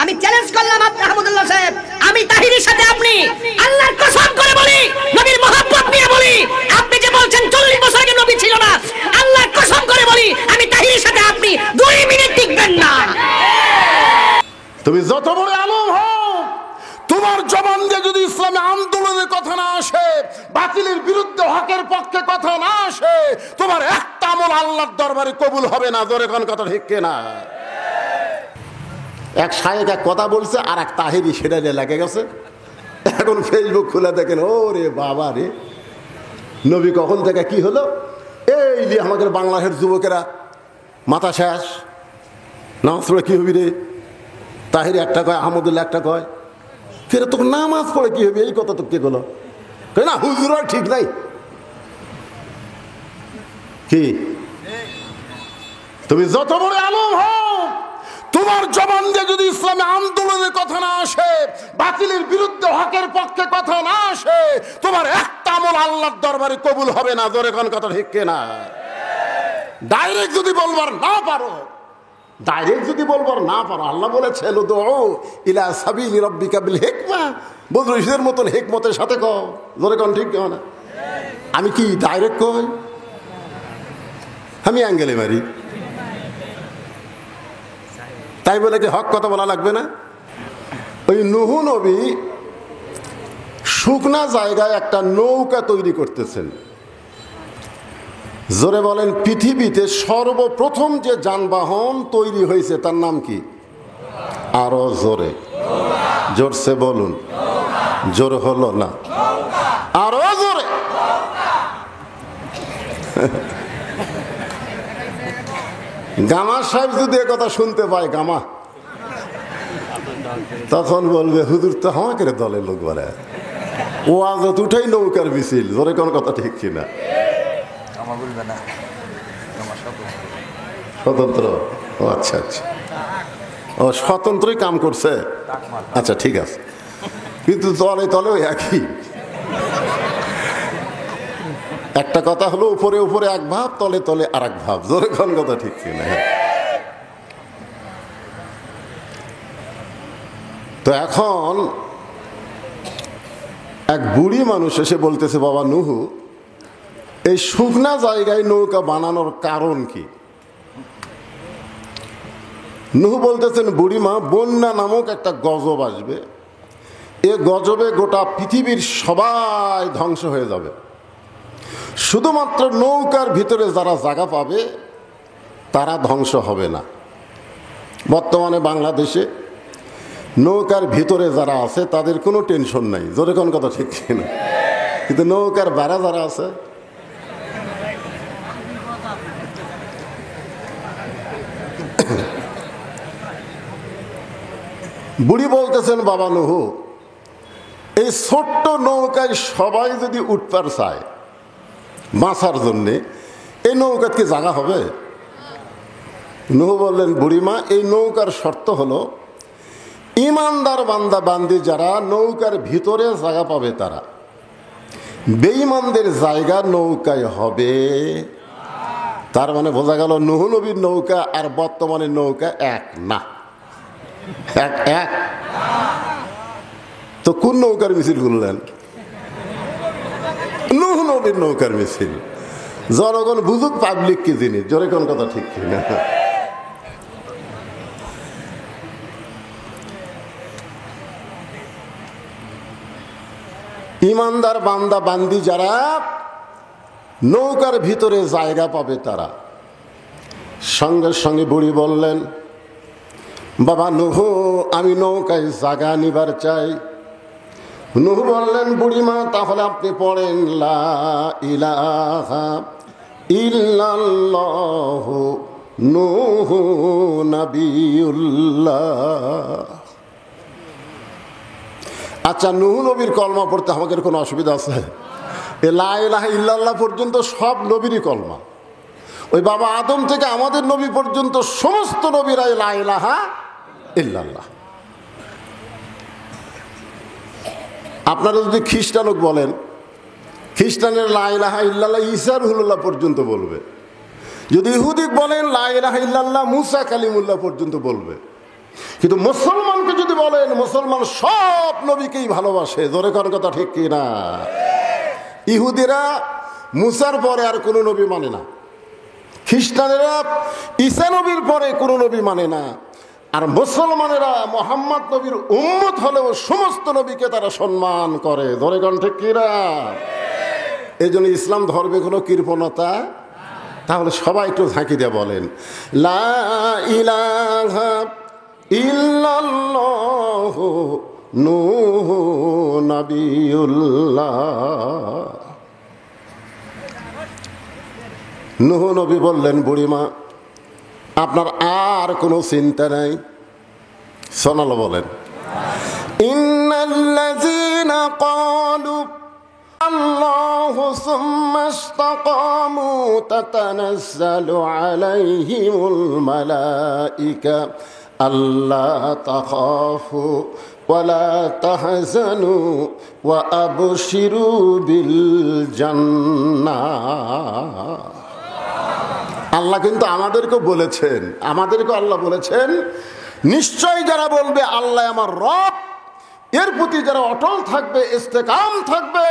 আমি চ্যালেঞ্জ করলাম আহমদুল্লাহ সাহেব, আমি তাহিরির সাথে আপনি আল্লাহর কসম করে বলি, নবীর মহব্বত নিয়ে বলি, আপনি যে বলছেন 40 বছর আগে নবী ছিল না, আল্লাহর কসম করে বলি আমি তাহিরির সাথে আপনি 2 মিনিট টিকবেন না। তুমি যত বড় আলেম হও, তোমার জবান দিয়ে যদি ইসলামে আন্দোলনের কথা না আসে, বাতিলের বিরুদ্ধে হকের পক্ষে কথা না আসে, তোমার একটা আমল আল্লাহর দরবারে কবুল হবে না। জোরে কোন কথা ঠিক কিনা? এক শায়েক এক কথা বলছে, আর এক তাহিরি সেটা নিয়ে লেগে গেছে। এখন ফেসবুক খুলে দেখেন, ও রে বাবা রে, নবী কখন থেকে কি হলো, এই যে আমাদের বাংলাদেশের যুবকেরা মাথা শেষ, নামাজ পড়ে কি হবি রে, তাহিরি একটা কয়, আহমদুল্লাহ একটা কয়, ফের তোর নামাজ পড়ে কি হবে, এই কথা তো কে বলো না, হুজুর ঠিক নাই কি? তুমি যত বড় আলেম হও, তোমার জবান দিয়ে যদি ইসলামে আন্দোলনের কথা না আসে, বাতিলের বিরুদ্ধে হকের পক্ষে কথা না আসে, তোমার একটা আমল আল্লাহর দরবারে কবুল হবে না। জোরে কোন কথা ঠিক কিনা? ডাইরেক্ট যদি বলবার না পারো, আল্লাহ বলেছেন উদউ ইলা সাবিলি রাব্বিকা বিল হিকমা, বদরুশদের মতন হিকমতের সাথে কও। জোরে কোন ঠিক না? আমি কি ডাইরেক্ট কই? আমি অ্যাঙ্গেলে মারি, তাই বলে কি হক কথা বলা লাগবে না? ওই নূহ নবী শুকনা জায়গায় একটা নৌকা তৈরি করতেছেন। জোরে বলেন, পৃথিবীতে সর্বপ্রথম যে যানবাহন তৈরি হয়েছে তার নাম কি? আরো জোরে, জোরসে বলুন, জোর হলো না, আরো জোরে। গামা সাহেব যদি এ কথা শুনতে পায়, গামা তখন বলবে, হুজুর তো আমাকে দলের লোক বলে, ও আজ উঠেই নৌকার মিছিল। জোরে কোন কথা ঠিক কিনা? স্বতন্ত্র, ও আচ্ছা আচ্ছা, ও স্বতন্ত্রই কাম করছে, আচ্ছা ঠিক আছে, কিন্তু তলে তলেও একই। একটা কথা হলো উপরে উপরে এক ভাব, তলে তলে আর এক ভাব। জোরে কোন কথা ঠিক কিনা? তো এখন এক বুড়ি মানুষ এসে বলতেছে, বাবা নূহ, এই শুকনা জায়গায় নৌকা বানানোর কারণ কি? নূহ বলতেছেন, বুড়িমা, বন্যা নামক একটা গজব আসবে, এ গজবে গোটা পৃথিবীর সবাই ধ্বংস হয়ে যাবে, শুধুমাত্র নৌকার ভিতরে যারা জায়গা পাবে তারা ধ্বংস হবে না। বর্তমানে বাংলাদেশে নৌকার ভিতরে যারা আছে তাদের কোনো টেনশন নাই। জোরে কোন কথা ঠিক না? কিন্তু নৌকার বাইরে যারা আছে, বুড়ি বলতেছেন, বাবা নূহ, এই ছোট্ট নৌকায় সবাই যদি উঠতে চায় বাঁচার জন্যে, এই নৌকার কি জায়গা হবে? নূহ বললেন, বুড়িমা, এই নৌকার শর্ত হলো ইমানদার বান্দা বান্দি যারা নৌকার ভিতরে জায়গা পাবে তারা, বেঈমানদের জায়গা নৌকায় হবে। তার মানে বোঝা গেল নূহ নবীর নৌকা আর বর্তমানের নৌকা এক না, এক। তো কোন নৌকার মিছিল করলেন? নূহ নবীর নৌকার মিছিল। জনগণ বুঝুক পাবলিক কি জিনিস। জোরে কোন কথা ঠিক কিনা? ইমানদার বান্দা বান্দি যারা নৌকার ভিতরে জায়গা পাবে তারা। সঙ্গে সঙ্গে বুড়ি বললেন, বাবা নূহ, আমি নৌকায় জায়গা নিবার চাই। নূহ বললেন, বুড়িমা, তাহলে আপনি পড়েন লা ইলাহা ইল্লাল্লাহু নূহু নবিয়ুল্লাহ। আচ্ছা, নূহ নবীর কলমা পড়তে আমাদের কোনো অসুবিধা আছে? এ লা ইলাহা ইল্লাল্লাহ পর্যন্ত সব নবীরই কলমা। ওই বাবা আদম থেকে আমাদের নবী পর্যন্ত সমস্ত নবীরাই লা ইলাহা ইল্লাল্লাহ। আপনারা যদি খ্রিস্টানক বলেন, খ্রিস্টানের লা ইলাহা ইল্লাল্লাহ ঈসা রুহুল্লাহ পর্যন্ত বলবে। যদি ইহুদি বলেন লা ইলাহা ইল্লাল্লাহ মুসা কালিমুল্লাহ পর্যন্ত বলবে। কিন্তু মুসলমানকে যদি বলেন, মুসলমান সব নবীকেই ভালোবাসে। জোরে কর কথা ঠিক কিনা? ইহুদিরা মুসার পরে আর কোনো নবী মানে না, খ্রিস্টানেরা ঈসা নবীর পরে কোনো নবী মানে না, আর মুসলমানেরা মোহাম্মদ নবীর উম্মত হলেও সমস্ত নবীকে তারা সম্মান করে। জোরে কর ঠিক কিনা? এই জন্য ইসলাম ধর্মে কোনো কৃপণতা। তাহলে সবাই একটু ঝাঁকি দিয়ে বলেন, লা ইলাহা ইল্লাল্লাহু নূহু নবিয়ুল্লাহ। নূহ নবী বললেন, বুড়িমা আপনার আর কোনো চিন্তা নাই। সোনালো বলেন, ইন্নাল্লাযীনা ক্বালু আল্লাহু সুম্মা ইসতাকামু তাতানাজ্জালু আলাইহিমুল মালাইকা আল্লা তাখাফু ওয়ালা তাহজানু ওয়া আবশিরু বিল জান্নাহ। আল্লাহ কিন্তু আমাদেরকে বলেছেন, আল্লাহ বলেছেন, নিশ্চয় যারা বলবে আল্লাহ আমার রব, এর প্রতি যারা অটল থাকবে, ইস্তেকাম থাকবে,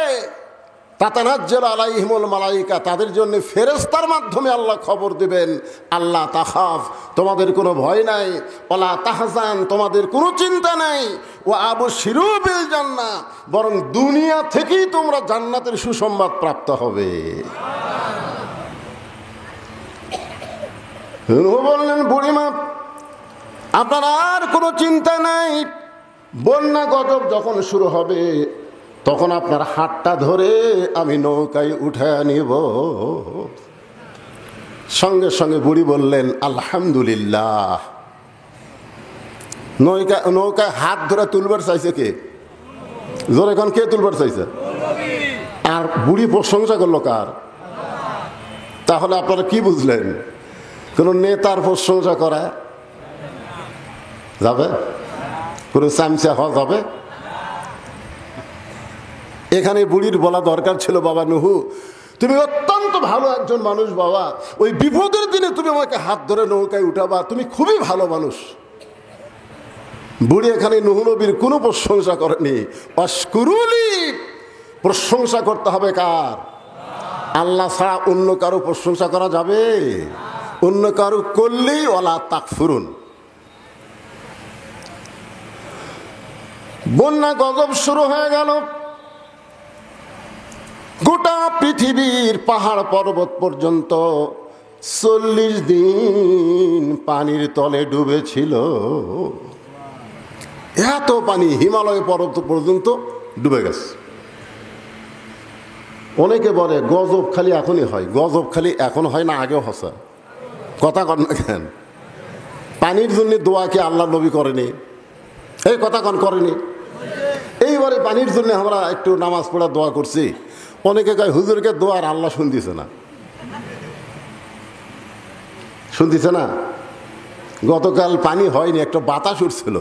তাতানাজ্জালু আলাইহিমুল মালাইকা, তাদের জন্য ফেরেশতার মাধ্যমে আল্লাহ খবর দিবেন, আল্লাহ তাখাফ, তোমাদের কোনো ভয় নাই, ওয়ালা তাহজান, তোমাদের কোনো চিন্তা নাই, ওয়া আবশিরু বিল জান্নাহ, বরং দুনিয়া থেকেই তোমরা জান্নাতের সুসংবাদ প্রাপ্ত হবে। বললেন, বুড়িমা আপনার আর কোনো চিন্তা নাই, বন্যা গজব যখন শুরু হবে তখন আপনার হাতটা ধরে আমি নৌকায় উঠে নিব। সঙ্গে সঙ্গে বুড়ি বললেন, আলহামদুলিল্লাহ। নৌকায় হাত ধরে তুলবার চাইছে কে? জোরে এখন কে তুলবার চাইছে? আর বুড়ি প্রশংসা করলো কার? তাহলে আপনারা কি বুঝলেন? কোন নেতার প্রশংসা করা যাবে? কোন চামচা হওয়া যাবে? এখানে বুড়ির বলা দরকার ছিল, বাবা নুহু তুমি অত্যন্ত ভালো একজন মানুষ বাবা, ওই বিপদের দিনে তুমি আমাকে হাত ধরে নৌকায় উঠাবা, তুমি খুবই ভালো মানুষ। বুড়ি এখানে নুহু নবীর কোনো প্রশংসা করেনি। অশকুরুলি, প্রশংসা করতে হবে কার? আল্লাহ ছাড়া অন্য কারো প্রশংসা করা যাবে? অন্য কারো করলেই ওয়ালা তাকফুরুন। বন্যা গজব শুরু হয়ে গেল, গোটা পৃথিবীর পাহাড় পর্বত পর্যন্ত 40 দিন পানির তলে ডুবেছিল। এত পানি হিমালয় পর্বত পর্যন্ত ডুবে গেছে। অনেকে বলে গজব খালি এখনই হয়। গজব খালি এখন হয় না, আগেও হসা? কথা কন না কেন? পানির জন্য দোয়া কি আল্লাহ নবী করেনি? এই কথা কন করেনি? এইবারে পানির জন্য আমরা একটু নামাজ পড়া দোয়া করছি, অনেকে কয় হুজুরকে দোয়া আর আল্লাহ শুনতেছে না। শুনতেছে না? গতকাল পানি হয়নি, একটা বাতাস উঠছিল।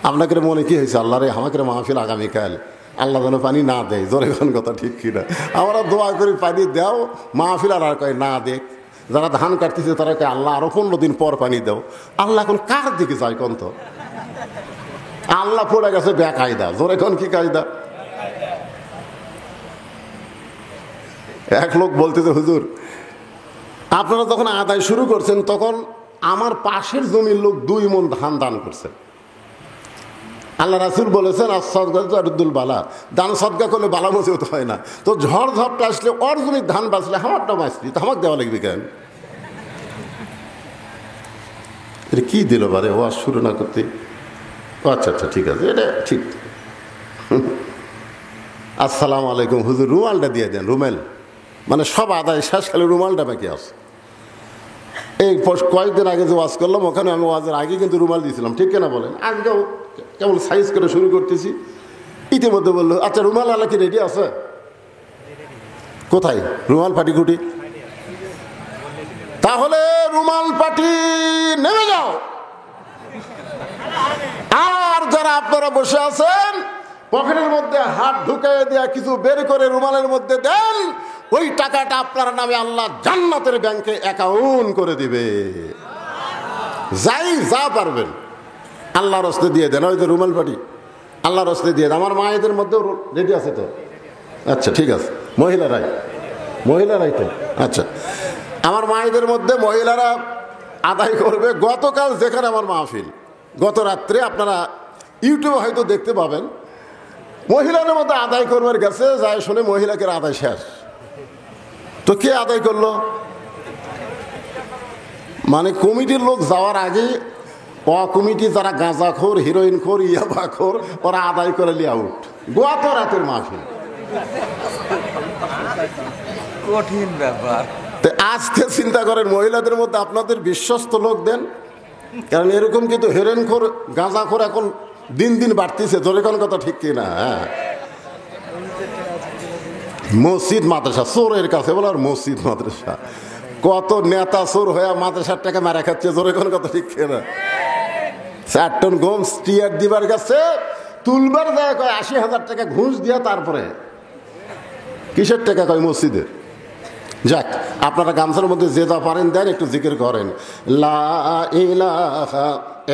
আপনাকে মনে কি হয়েছে? আল্লাহ রে আমাকে মাহফিল আগামীকাল, আল্লাহ যেন পানি না দেয়। জোরে কোন কথা ঠিক কিনা? আমরা দোয়া করি পানি দাও, মাহফিল আর কয় না দেখ। যারা ধান কাটতেছে তারা কয় আল্লাহ আরো 15 দিন পর পানি দাও। আল্লাহ এখন কার দিকে যায় কোন? তো আল্লাহ পড়ে গেছে বেকায়দা। জোরে কোন কি কায়দা? এক লোক বলতেছে, হুজুর আপনারা যখন আদায় শুরু করছেন তখন আমার পাশের জমির লোক 2 মণ ধান দান করছে। আল্লাহ রাসূল বলেছেন, আস-সাদকাতুল বালা, দান সদকা করলে বালা মুসিবত হয় না। তো ঝড় ঝাপটা আসলে ওর জমির ধান বাঁচলে আমারটা বাঁচলি, তো আমাকে দেওয়া লাগবে কেন? এটা কি দিল বারে ওয়াজ শুরু না করতে? আচ্ছা আচ্ছা ঠিক আছে, এটা ঠিক। আসসালামু আলাইকুম হুজুর, রুমালটা দিয়ে দেন। রুমাল মানে সব আদায় শেষ, খালি রুমালটা বাকি আছে। এই কয়েকদিন আগে যে ওয়াজ করলাম ওখানে আমি ওয়াজের আগে কিন্তু রুমাল দিয়েছিলাম, ঠিক কিনা বলেন? আজকেও কেমন সাইজ করে শুরু করতেছি। ইতিমধ্যে বললো, আচ্ছা রুমাল আলা কি রেডি আছে? কোথায় রুমাল পাটি কুটি? তাহলে রুমাল পাটি নেমে যাও। আর যারা আপনারা বসে আছেন পকেটের মধ্যে হাত ঢুকিয়ে দেয়া কিছু বের করে রুমালের মধ্যে দেন, ওই টাকাটা আপনার নামে আল্লাহ জান্নাতের ব্যাংকে অ্যাকাউন্ট করে দিবে। যাই যা পারবেন আল্লাহর হস্তে দিয়ে দেন। ওই যে রুমাল পাটি আল্লাহর হস্তে দিয়ে দেন। আমার মায়েদের মধ্যেও রেডি আছে তো? আচ্ছা ঠিক আছে, মহিলারাই তো আচ্ছা। আমার মায়েদের মধ্যে মহিলারা আদায় করবে। গতকাল যেখানে আমার মাহফিল, গত রাত্রে আপনারা ইউটিউবে হয়তো দেখতে পাবেন, মহিলাদের মধ্যে আদায় করবার গেছে, যায় শুনে মহিলাকে আদায় শেষ। তো কে আদায় করলো? মানে কমিটির লোক যাওয়ার আগে কমিটি যারা গাঁজাখোর, হিরোইনখোর, ইয়াবাখোর, ওরা আদায় করে লিয়ে আউট। গত রাতের মাহফিল, কঠিন ব্যাপার। তো আজকে চিন্তা করেন মহিলাদের মধ্যে আপনাদের বিশ্বস্ত লোক দেন, কারণ এরকম কিন্তু হেরোইনখোর, গাঁজাখোর এখন দিন দিন বাড়তিছে। জোরে কোন কথা ঠিক কিনা? হ্যাঁ, মসজিদ মাদ্রাসা চোরের কাছে বলে, আর মসজিদ মাদ্রাসা কত নেতা চোর হয়ে মাদ্রাসার টাকা মারা খাচ্ছে। জোরে কোন কথা ঠিক কিনা? 4 টন গম স্টিয়ার দিবার কাছে তুলবার যায় কয় 80,000 টাকা ঘুষ দিয়া, তারপরে কিসের টাকা কয় মসজিদের। যাক, আপনারা গামছার মধ্যে যে যা পারেন দেন, একটু জিকির করেন। লা ইলাহা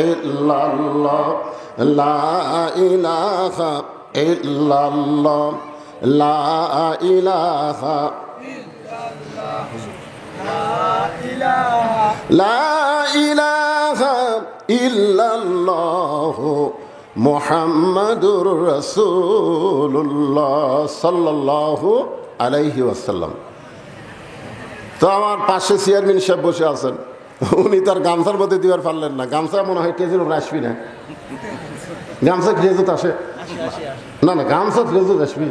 ইল্লাল্লাহ, লা ইলাহা ইল্লাল্লাহ, লা ইলাহা, লা ইলাহা ইল্লাল্লাহ মুহাম্মাদুর রাসূলুল্লাহ সাল্লাল্লাহু আলাইহি ওয়াসাল্লাম। তো আমার পাশে চেয়ারম্যান সাহেব বসে আছেন, উনি তার গামছার মধ্যে দিবার পারলেন না। গামছা মনে হয় টেজের উপরে আসবি না। গামছা ট্রেজত আসে না? না, গামছা ট্রেজত আসবি।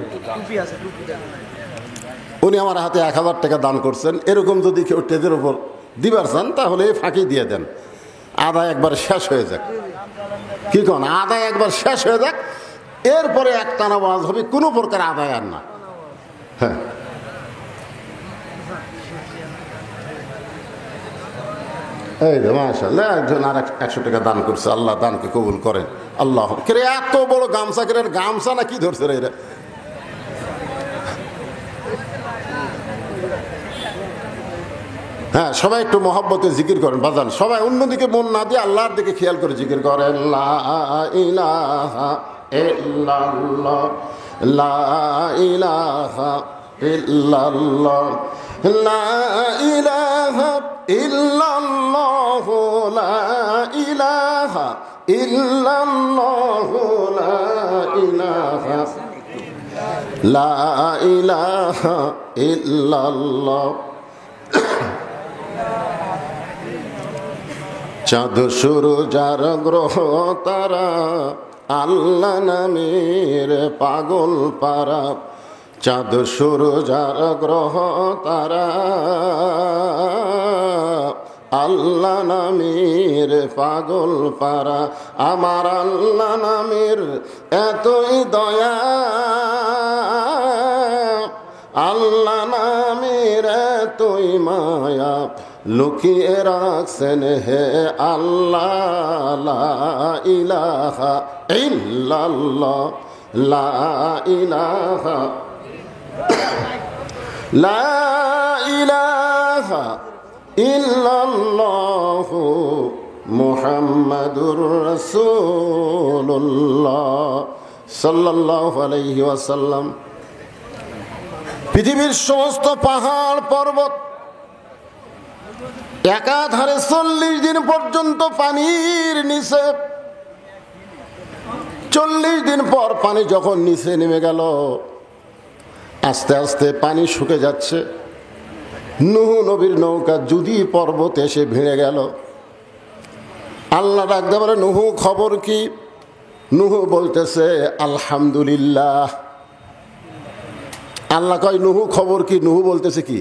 উনি আমার হাতে 1000 টাকা দান করছেন। এরকম যদি কেউ টেজের উপর দিবার চান তাহলে ফাঁকি দিয়ে দেন, আদায় একবার শেষ হয়ে যাক। কি কোন? আদায় একবার শেষ হয়ে যাক, এরপরে একটানা ওয়াজ হবে, কোনো প্রকার আদায় আর না। হ্যাঁ, এই যে মাশাআল্লাহ একজন আর 100 টাকা দান করছে। আল্লাহ দানকে কবুল করেন। আল্লাহ কে এত বড় গামছা কেন? গামছা না কি ধরছে রে এরা? হ্যাঁ, সবাই একটু মহব্বতে জিকির করেন বাজান। সবাই অন্যদিকে মন না দিয়ে আল্লাহর দিকে খেয়াল করে জিকির করেন। লা ইলাহা ইল্লাল্লাহ, লা ইলাহা ইল্লাল্লাহ, লা ইলাহা ইল্লাল্লাহ, লা ইলাহা ইল্লাল্লাহ, লা ইলাহা, লা ইলাহা ইল্লাল্লাহ। চাঁদ সূরজ আর গ্রহ তারা আল্লাহ নামের পাগল পারা। চাঁদ সূরজ আর গ্রহ তারা আল্লাহ নামের পাগল পারা। আমার আল্লাহ নামের এতই দয়া, আল্লাহ নামের এতই মায়া, লুকিয়ে রাখছেন হে আল্লাহ। লা ইলাহা ইল্লাল্লাহ, লা ইলাহা, লা ইলাহা ইল্লাল্লাহ মুহাম্মাদুর রাসূলুল্লাহ সাল্লাল্লাহু আলাইহি ওয়াসাল্লাম। পৃথিবীর সমস্ত পাহাড় পর্বত একাধারে 40 দিন পর্যন্ত পানির নিচে। 40 দিন পর পানি যখন নিচে নেমে গেল, আস্তে আস্তে পানি শুকে যাচ্ছে। নূহ নবীর নৌকা যদি পর্বত এসে ভেঙে গেল। আল্লাহ ডাকতে বলে, নূহ খবর কি? নূহ বলতেছে আলহামদুলিল্লাহ। আল্লাহ কয় নূহ খবর কি? নূহ বলতেছে কি?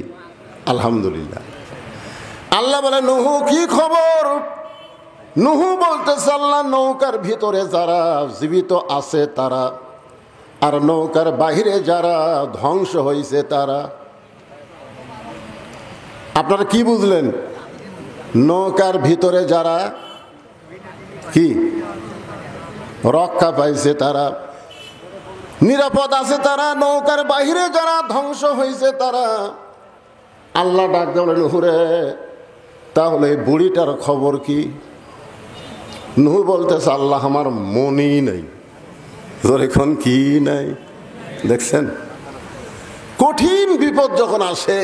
আলহামদুলিল্লাহ। আল্লাহ বলে নূহ কি খবর? নূহ বলতেছে আল্লাহ নৌকার ভিতরে যারা জীবিত আছে তারা, আর নৌকার বাহিরে যারা ধ্বংস হয়েছে তারা। আপনারা কি বুঝলেন? নৌকার ভিতরে যারা কি রক্ষা পাইছে তারা, নিরাপদ আছে তারা, নৌকার বাহিরে যারা ধ্বংস হয়েছে তারা। আল্লাহ ডাক দেন নূহ রে, তাহলে বুড়িটার খবর কি? নূহ বলতেছে আল্লাহ আমার মনই নেই। এখন কি নাই দেখছেন, কঠিন বিপদ যখন আসে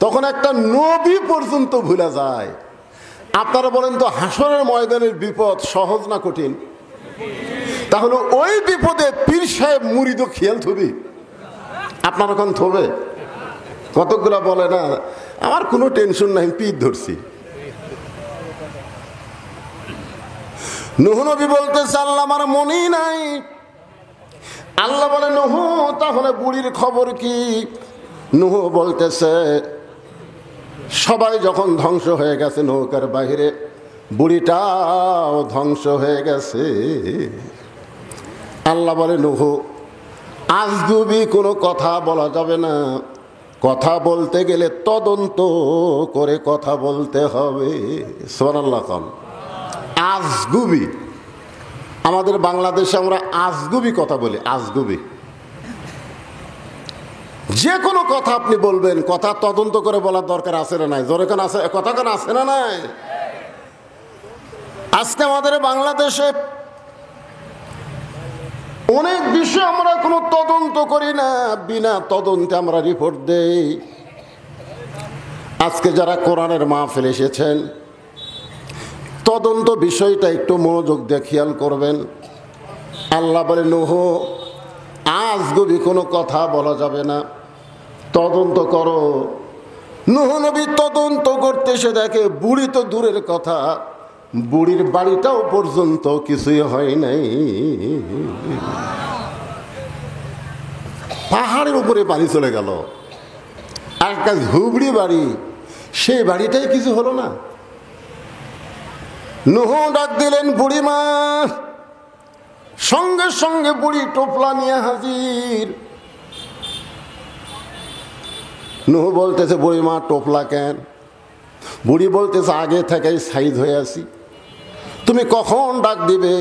তখন একটা নবী পর্যন্ত ভুলে যায়। আপনারা বলেন তো হাসরের ময়দানের বিপদ সহজ না কঠিন? তাহলে ওই বিপদে পীর সাহেব মুরিদও খেয়াল থবি? আপনার এখন থবে? কতগুলা বলে না আমার কোনো টেনশন নাই, পীর ধরছি। নূহ নবী বলতেছে আল্লাহ আমার মনই নাই। আল্লাহ বলে নূহ তাহলে বুড়ির খবর কি? নূহ বলতেছে সবাই যখন ধ্বংস হয়ে গেছে নৌকার বাহিরে, বুড়িটাও ধ্বংস হয়ে গেছে। আল্লাহ বলে নূহ আজগুবি কোনো কথা বলা যাবে না, কথা বলতে গেলে তদন্ত করে কথা বলতে হবে। সুবহানাল্লাহ। আজগুবি, আমাদের বাংলাদেশে আমরা আজগুবি কথা বলি। আজগুবি যে কোনো কথা আপনি বলবেন, কথা তদন্ত করে বলার দরকার আছে না নাই? জোরে কেন আছে, কথা কেন আছে না নাই? আজকে আমাদের বাংলাদেশে অনেক বিষয় আমরা কোনো তদন্ত করি না, বিনা তদন্তে আমরা রিপোর্ট দেই। আজকে যারা কোরআনের মাহফিল এসেছেন তদন্ত বিষয়টা একটু মনোযোগ দিয়ে খেয়াল করবেন। আল্লাহ বলে নূহ আজগুবি কোনো কথা বলা যাবে না, তদন্ত করো। নূহ নবী তদন্ত করতে এসে দেখে বুড়ি তো দূরের কথা, বুড়ির বাড়িটাও পর্যন্ত কিছুই হয় নাই। পাহাড়ের উপরে পানি চলে গেল। আর একটা ঝুবড়ি বাড়ি, সেই বাড়িটাই কিছু হলো না। নূহ ডাক দিলেন বুড়িমা, সঙ্গে সঙ্গে বুড়ি টোপলা নিয়ে হাজির। নূহ বলতেছে বুড়িমা টোপলা কেন? বুড়ি বলতেছে আগে থেকেই সাইজ হয়ে আছি, তুমি কখন ডাক দিবে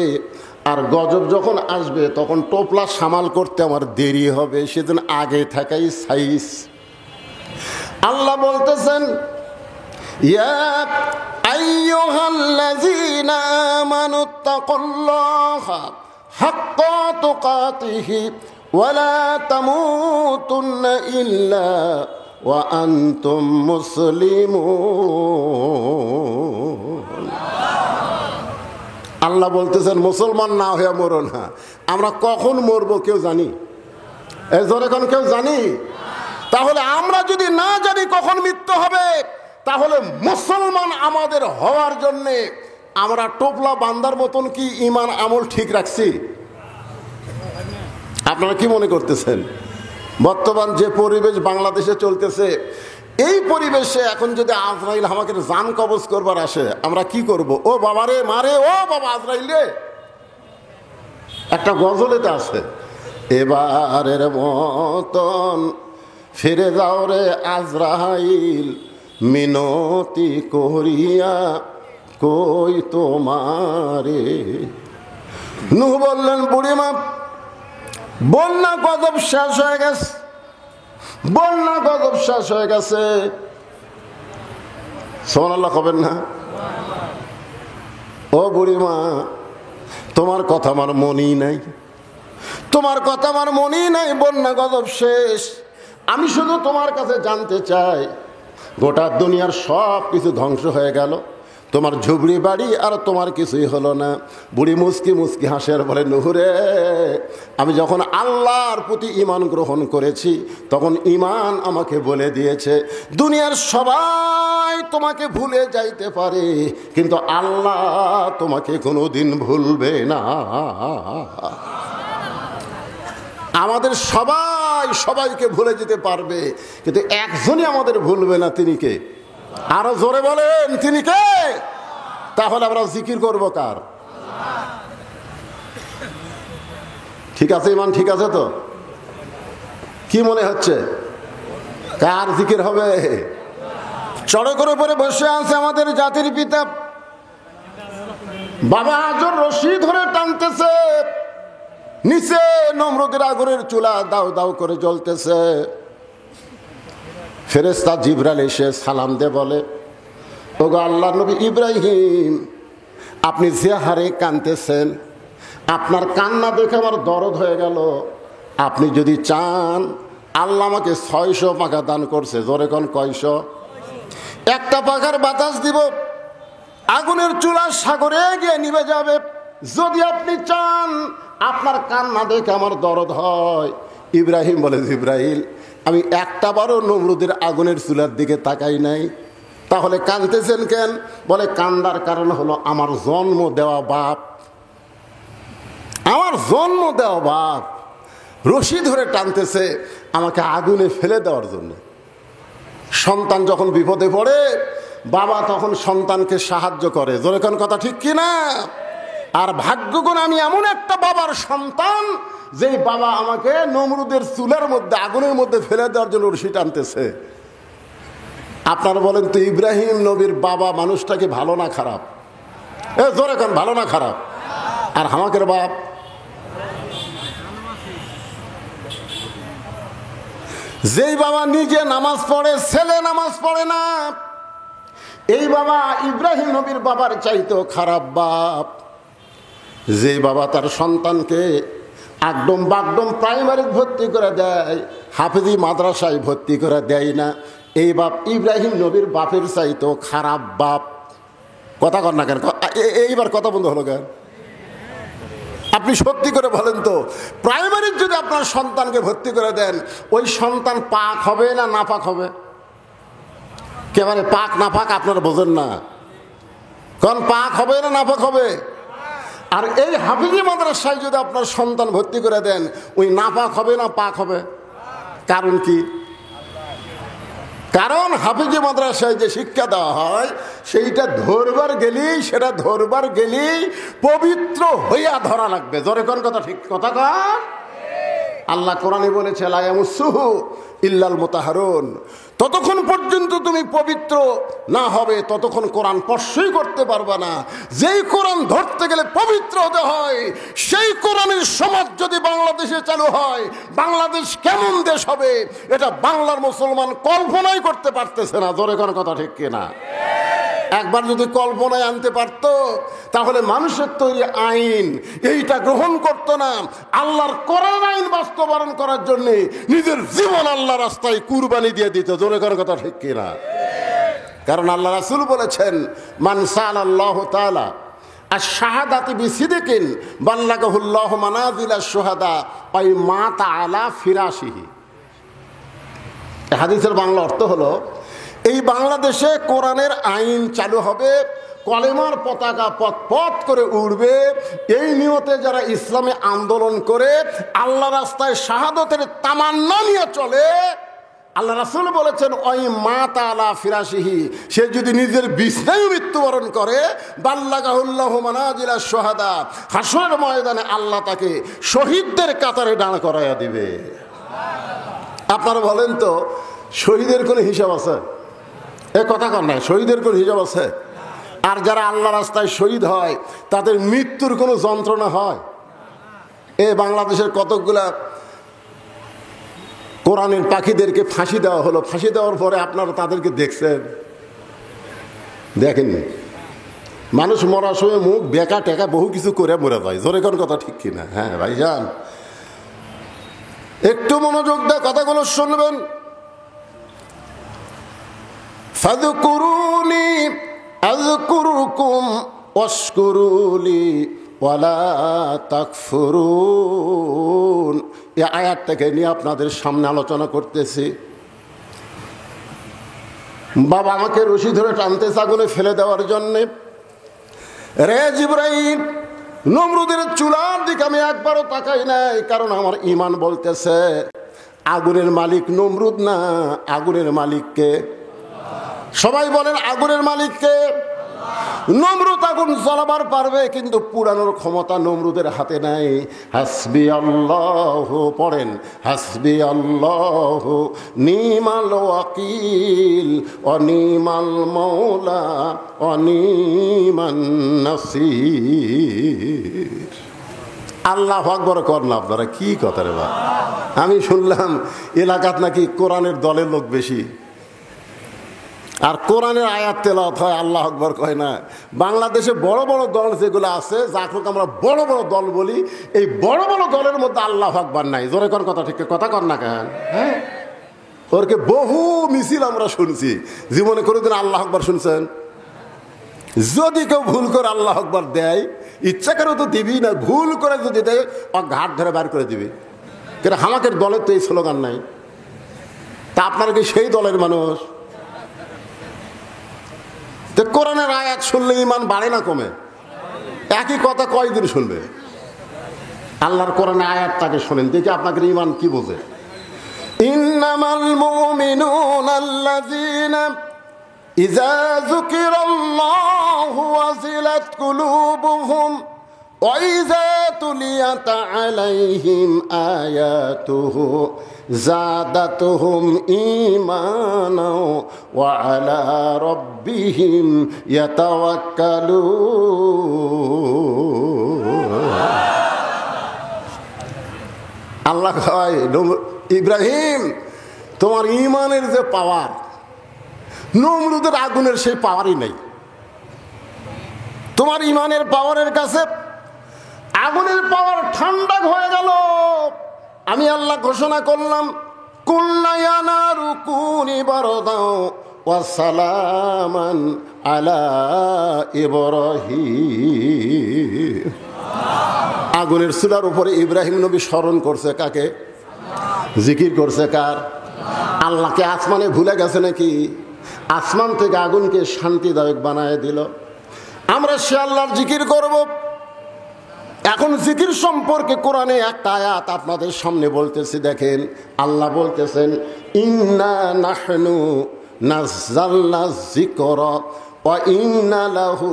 আর গজব যখন আসবে তখন টোপলা সামাল করতে আমার দেরি হবে, সেদিন আগে থেকেই সাইজ। আল্লাহ বলতেছেন ইয়া আইয়ুহাল্লাযীনা আমানুত্তাকুল্লাহা হাক্কা তুকাতিহি ওয়া লা তামুতুন্না ইল্লা ওয়া আনতুম মুসলিমুন। আল্লাহ বলতেছেন মুসলমান না হয়ে মরো না। আমরা কখন মরবো কেউ জানি? এই জোরে এখন কেউ জানি? তাহলে আমরা যদি না জানি কখন মৃত্যু হবে, তাহলে মুসলমান আমাদের হওয়ার জন্যে আমরা টোপলা বান্দার মতন কি ঈমান আমল ঠিক রাখছি? আপনারা কি মনে করতেছেন? বর্তমান যে পরিবেশ বাংলাদেশে চলতেছে, এই পরিবেশে এখন যদি আজরাইল আমাকে জান কবজ করবার আসে, আমরা কি করব? ও বাবারে মারে, ও বাবা আজরাইল রে। একটা গজলেতে আছে এবারের মতন ফিরে যাও রে আজরাইল, মিনতি করিয়া কই তোমারে। নূহ বললেন বুড়িমা বন্যা গজব শেষ হয়ে গেছে, বন্যা গজব শেষ হয়ে গেছে। সুবহানাল্লাহ কবেন না? ও বুড়িমা তোমার কথা আমার মনেই নাই, তোমার কথা আমার মনেই নাই, বন্যা গজব শেষ। আমি শুধু তোমার কাছে জানতে চাই, গোটা দুনিয়ার সব কিছু ধ্বংস হয়ে গেল, তোমার ঝুবড়ি বাড়ি আর তোমার কিছুই হলো না। বুড়ি মুস্কি মুস্কি হাসে আর বলে নূহ রে, আমি যখন আল্লাহর প্রতি ঈমান গ্রহণ করেছি তখন ঈমান আমাকে বলে দিয়েছে দুনিয়ার সবাই তোমাকে ভুলে যাইতে পারে, কিন্তু আল্লাহ তোমাকে কোনোদিন ভুলবে না। আমাদের সবাই সবাইকে ভুলে যেতে পারবে, কিন্তু একজনই আমাদের ভুলবে না। তিনি কে? আরো জোরে বলেন, তিনি কে? তাহলে আমরা জিকির করব কার? ঠিক আছে ইমান, ঠিক আছে তো? কি মনে হচ্ছে কার জিকির হবে? চড়কের উপরে বসে আছে আমাদের জাতির পিতা, বাবা আজর রশি ধরে টানতেছে, নিচে নমরুদের আগুনের চুলা দাও দাও করে জ্বলতেছে। ফেরেশতা জিবরাইল এসে সালাম দিয়ে বলে ওগো আল্লাহর নবী ইব্রাহিম, আপনি যে হারে কাঁদতেছেন, আপনার কান্না দেখে আমার দরদ হয়ে গেল। আপনি যদি চান, আল্লাহ আমাকে 600 পাখা দান করছে। জোরে কোন কয়শো? একটা পাখার বাতাস দিব, আগুনের চুলা সাগরে গিয়ে নিভে যাবে। যদি আপনি চান, আপনার কান্না দেখে আমার দরদ হয়। ইব্রাহিম বলে, জিব্রাইল, আমি একটা বারও নমরুদের আগুনের চুলার দিকে তাকাই নাই। তাহলে কাঁদতেছেন কেন? বলে, কান্দার কারণ হলো আমার জন্ম দেওয়া বাপ, আমার জন্ম দেওয়া বাপ রশি ধরে টানতেছে আমাকে আগুনে ফেলে দেওয়ার জন্য। সন্তান যখন বিপদে পড়ে, বাবা তখন সন্তানকে সাহায্য করে। জোরে কোন কথা ঠিক কিনা? আর ভাগ্যগুণ আমি এমন একটা বাবার সন্তান, যেই বাবা আমাকে নমরুদের চুলার মধ্যে, আগুনের মধ্যে ফেলে দেওয়ার জন্য রশি টানতেছে। আপনারা বলেন তো, ইব্রাহিম নবীর বাবা মানুষটাকে ভালো না খারাপ? জোরে কোন, ভালো না খারাপ? আর আমাকের বাপ, যেই বাবা নিজে নামাজ পড়ে, ছেলে নামাজ পড়ে না, এই বাবা ইব্রাহিম নবীর বাবার চাইতেও খারাপ বাপ। যেই বাবা তার সন্তানকে একদম বাগডম প্রাইমারি ভর্তি করে দেয়, হাফেজি মাদ্রাসায় ভর্তি করে দেয় না, এই বাপ ইব্রাহিম নবীর বাপের চাইতেও খারাপ বাপ। কথা কর না কেন? এইবার কথা বন্ধ হলো কেন? আপনি সত্যি করে বলেন তো, প্রাইমারির যদি আপনার সন্তানকে ভর্তি করে দেন, ওই সন্তান পাক হবে না নাপাক হবে? কেবারে পাক নাপাক আপনারা বোঝেন না। কারণ পাক হবে না নাপাক হবে? আর এই হাফিজি মাদ্রাসায় যদি আপনার সন্তান ভর্তি করে দেন, ওই নাপাক হবে না পাক হবে? কারণ কি? কারণ হাফিজি মাদ্রাসায় যে শিক্ষা দেওয়া হয়, সেইটা ধরবার গেলেই পবিত্র হইয়া ধরা লাগবে। জোরে কোন কথা ঠিক? কথা কন। আল্লাহ কোরআনে বলেছে, লা ইয়ামুসসুহু ইল্লাল মুতাহহারুন। ততক্ষণ পর্যন্ত তুমি পবিত্র না হবে, ততক্ষণ কোরআন স্পর্শই করতে পারবে না। যেই কোরআন ধরতে গেলে পবিত্র হতে হয়, সেই কোরআনের সমাজ যদি বাংলাদেশে চালু হয়, বাংলাদেশ কেমন দেশ হবে এটা বাংলার মুসলমান কল্পনাই করতে পারতেছে না। জোরে কোন কথা ঠিক কিনা? একবার যদি কল্পনায় আনতে পারত, তাহলে মানুষের তৈরি আইন এইটা গ্রহণ করতো না। আল্লাহর কোরআন আইন বাস্তবায়ন করার জন্য নিজের জীবন আল্লাহ রাস্তায় কুরবানি দিয়ে দিত। জোরে করার কথা ঠিক কিনা? কারণ আল্লাহ রাসূল বলেছেন, মান সাআলাল্লাহু তাআলা আশ-শাহাদাতি বিসিদকিন বাল্লাগাহুল্লাহু মানাজিলাশ শুহাদা আই মাতা আলা ফিরাশিহি। হাদিসের বাংলা অর্থ হলো, এই বাংলাদেশে কোরআনের আইন চালু হবে, কলেমার পতাকা পথ করে উড়বে, এই নিয়তে যারা ইসলামে আন্দোলন করে আল্লাহ রাস্তায় শাহাদতের তামান্না নিয়ে চলে, আল্লাহ রাসূল বলেছেন, ওই মা তাআলা ফিরাশিহি, সে যদি নিজের বিছনায় মৃত্যুবরণ করে, বাল্লাগাহুল্লাহু মানাজিলাশ শুহাদা, হাসরের ময়দানে আল্লাহ তাকে শহীদদের কাতারে দাঁড় করাইয়া দিবে। আপনারা বলেন তো, শহীদের কোনো হিসাব আছে? এ কথা কর নাই, শহীদের কোনো হিসাব আছে? আর যারা আল্লাহ রাস্তায় শহীদ হয়, তাদের মৃত্যুর কোনো যন্ত্রণা হয়? এ বাংলাদেশের কতকগুলা কোরআনের পাখিদেরকে ফাঁসি দেওয়া হলো, ফাঁসি দেওয়ার পরে আপনারা তাদেরকে দেখছেন? দেখেননি? মানুষ মরার সময় মুখ বেকা টেকা বহু কিছু করে মরে যায়। জোরে কোন কথা ঠিক কিনা? হ্যাঁ ভাইজান, একটু মনোযোগ দিয়ে কথাগুলো শুনবেন। ফাযকুরুনি আযকুরুকুম ওয়াশকুরুলি ওয়ালা তাকফুরুন। এই আয়াতটাকে নিয়ে আপনাদের সামনে আলোচনা করতেছি। বাবা আমাকে রশি ধরে টানতেছে আগুনে ফেলে দেওয়ার জন্যে। রে জিবরাইল, নমরুদের চুলার দিকে আমি একবারও তাকাই নাই, কারণ আমার ঈমান বলতেছে আগুনের মালিক নমরুদ না, আগুনের মালিককে। সবাই বলেন, আগুনের মালিককে। নমরুদ আগুন জ্বালাবার পারবে, কিন্তু পুরানোর ক্ষমতা নমরুদের হাতে নাই। হাসবি আল্লাহ পড়েন, হাসবি আল্লাহ নিমাল ওয়াকিল অনিমাল মৌলা অনিমান নাসির। আল্লাহ আকবার কর না। আপনারা কি কথা রে বা? আমি শুনলাম এলাকাত নাকি কোরআনের দলের লোক বেশি। আর কোরআনের আয়াত তেলাওয়াত হয়, আল্লাহ আকবার কয় না। বাংলাদেশে বড় বড় দল যেগুলো আছে, যাকে আমরা বড় বড় দল বলি, এই বড় বড় দলের মধ্যে আল্লাহ আকবার নাই। জোরে কর কথা, ঠিক কথা কর না কেন? হ্যাঁ, ওরকে বহু মিছিল আমরা শুনছি, জীবনে কোনোদিন আল্লাহ আকবার শুনছেন? যদি কেউ ভুল করে আল্লাহ আকবার দেয়, ইচ্ছা করে তো দিবি না, ভুল করে যদি দেয় ও ঘাট ধরে বার করে দিবি। কেন আমাদের দলের তো এই স্লোগান নাই। তা আপনারা কি সেই দলের মানুষ? তো কোরআনের আয়াত শুনলে ইমান বাড়ে না কমে? একই কথা কয়দিন শুনবে? আল্লাহর কোরআনের আয়াতটাকে শোনেন, দেখি আপনাদের ইমান কি বোঝে। ইন্নামাল মুমিনুনা আল্লাযীনা ইযা যুকিরাল্লাহু ওয়াজিলাত কুলুবুহুম ওয়া ইযা তুলিয়াত আলাইহিম আয়াতুহু জাদাতুহুম ঈমানা ওয়া আলা রাব্বিহিম ইয়াতাওয়াক্কালুন। আল্লাহ কয়, ইব্রাহিম, তোমার ঈমানের যে পাওয়ার, নমরুদের আগুনের সেই পাওয়ারই নেই। তোমার ঈমানের পাওয়ারের কাছে আগুনের পাওয়ার ঠান্ডা হয়ে গেল। আমি আল্লাহ ঘোষণা করলাম, কুল্লা ইয়া নারু কুনি বারদান ওয়া সালামান আলা ইব্রাহিম। আগুনের চুলার উপরে ইব্রাহিম নবী স্মরণ করছে কাকে? জিকির করছে কার? আল্লাহকে। আসমানে ভুলে গেছে নাকি? আসমান থেকে আগুনকে শান্তিদায়ক বানায় দিল। আমরা সে আল্লাহর জিকির করব। এখন জিকির সম্পর্কে কোরআনে একটা আয়াত আপনাদের সামনে বলতেছি, দেখেন। আল্লাহ বলতেছেন, ইন্না নাহনু নাযালনা যিকরা ওয়া ইন্না লাহু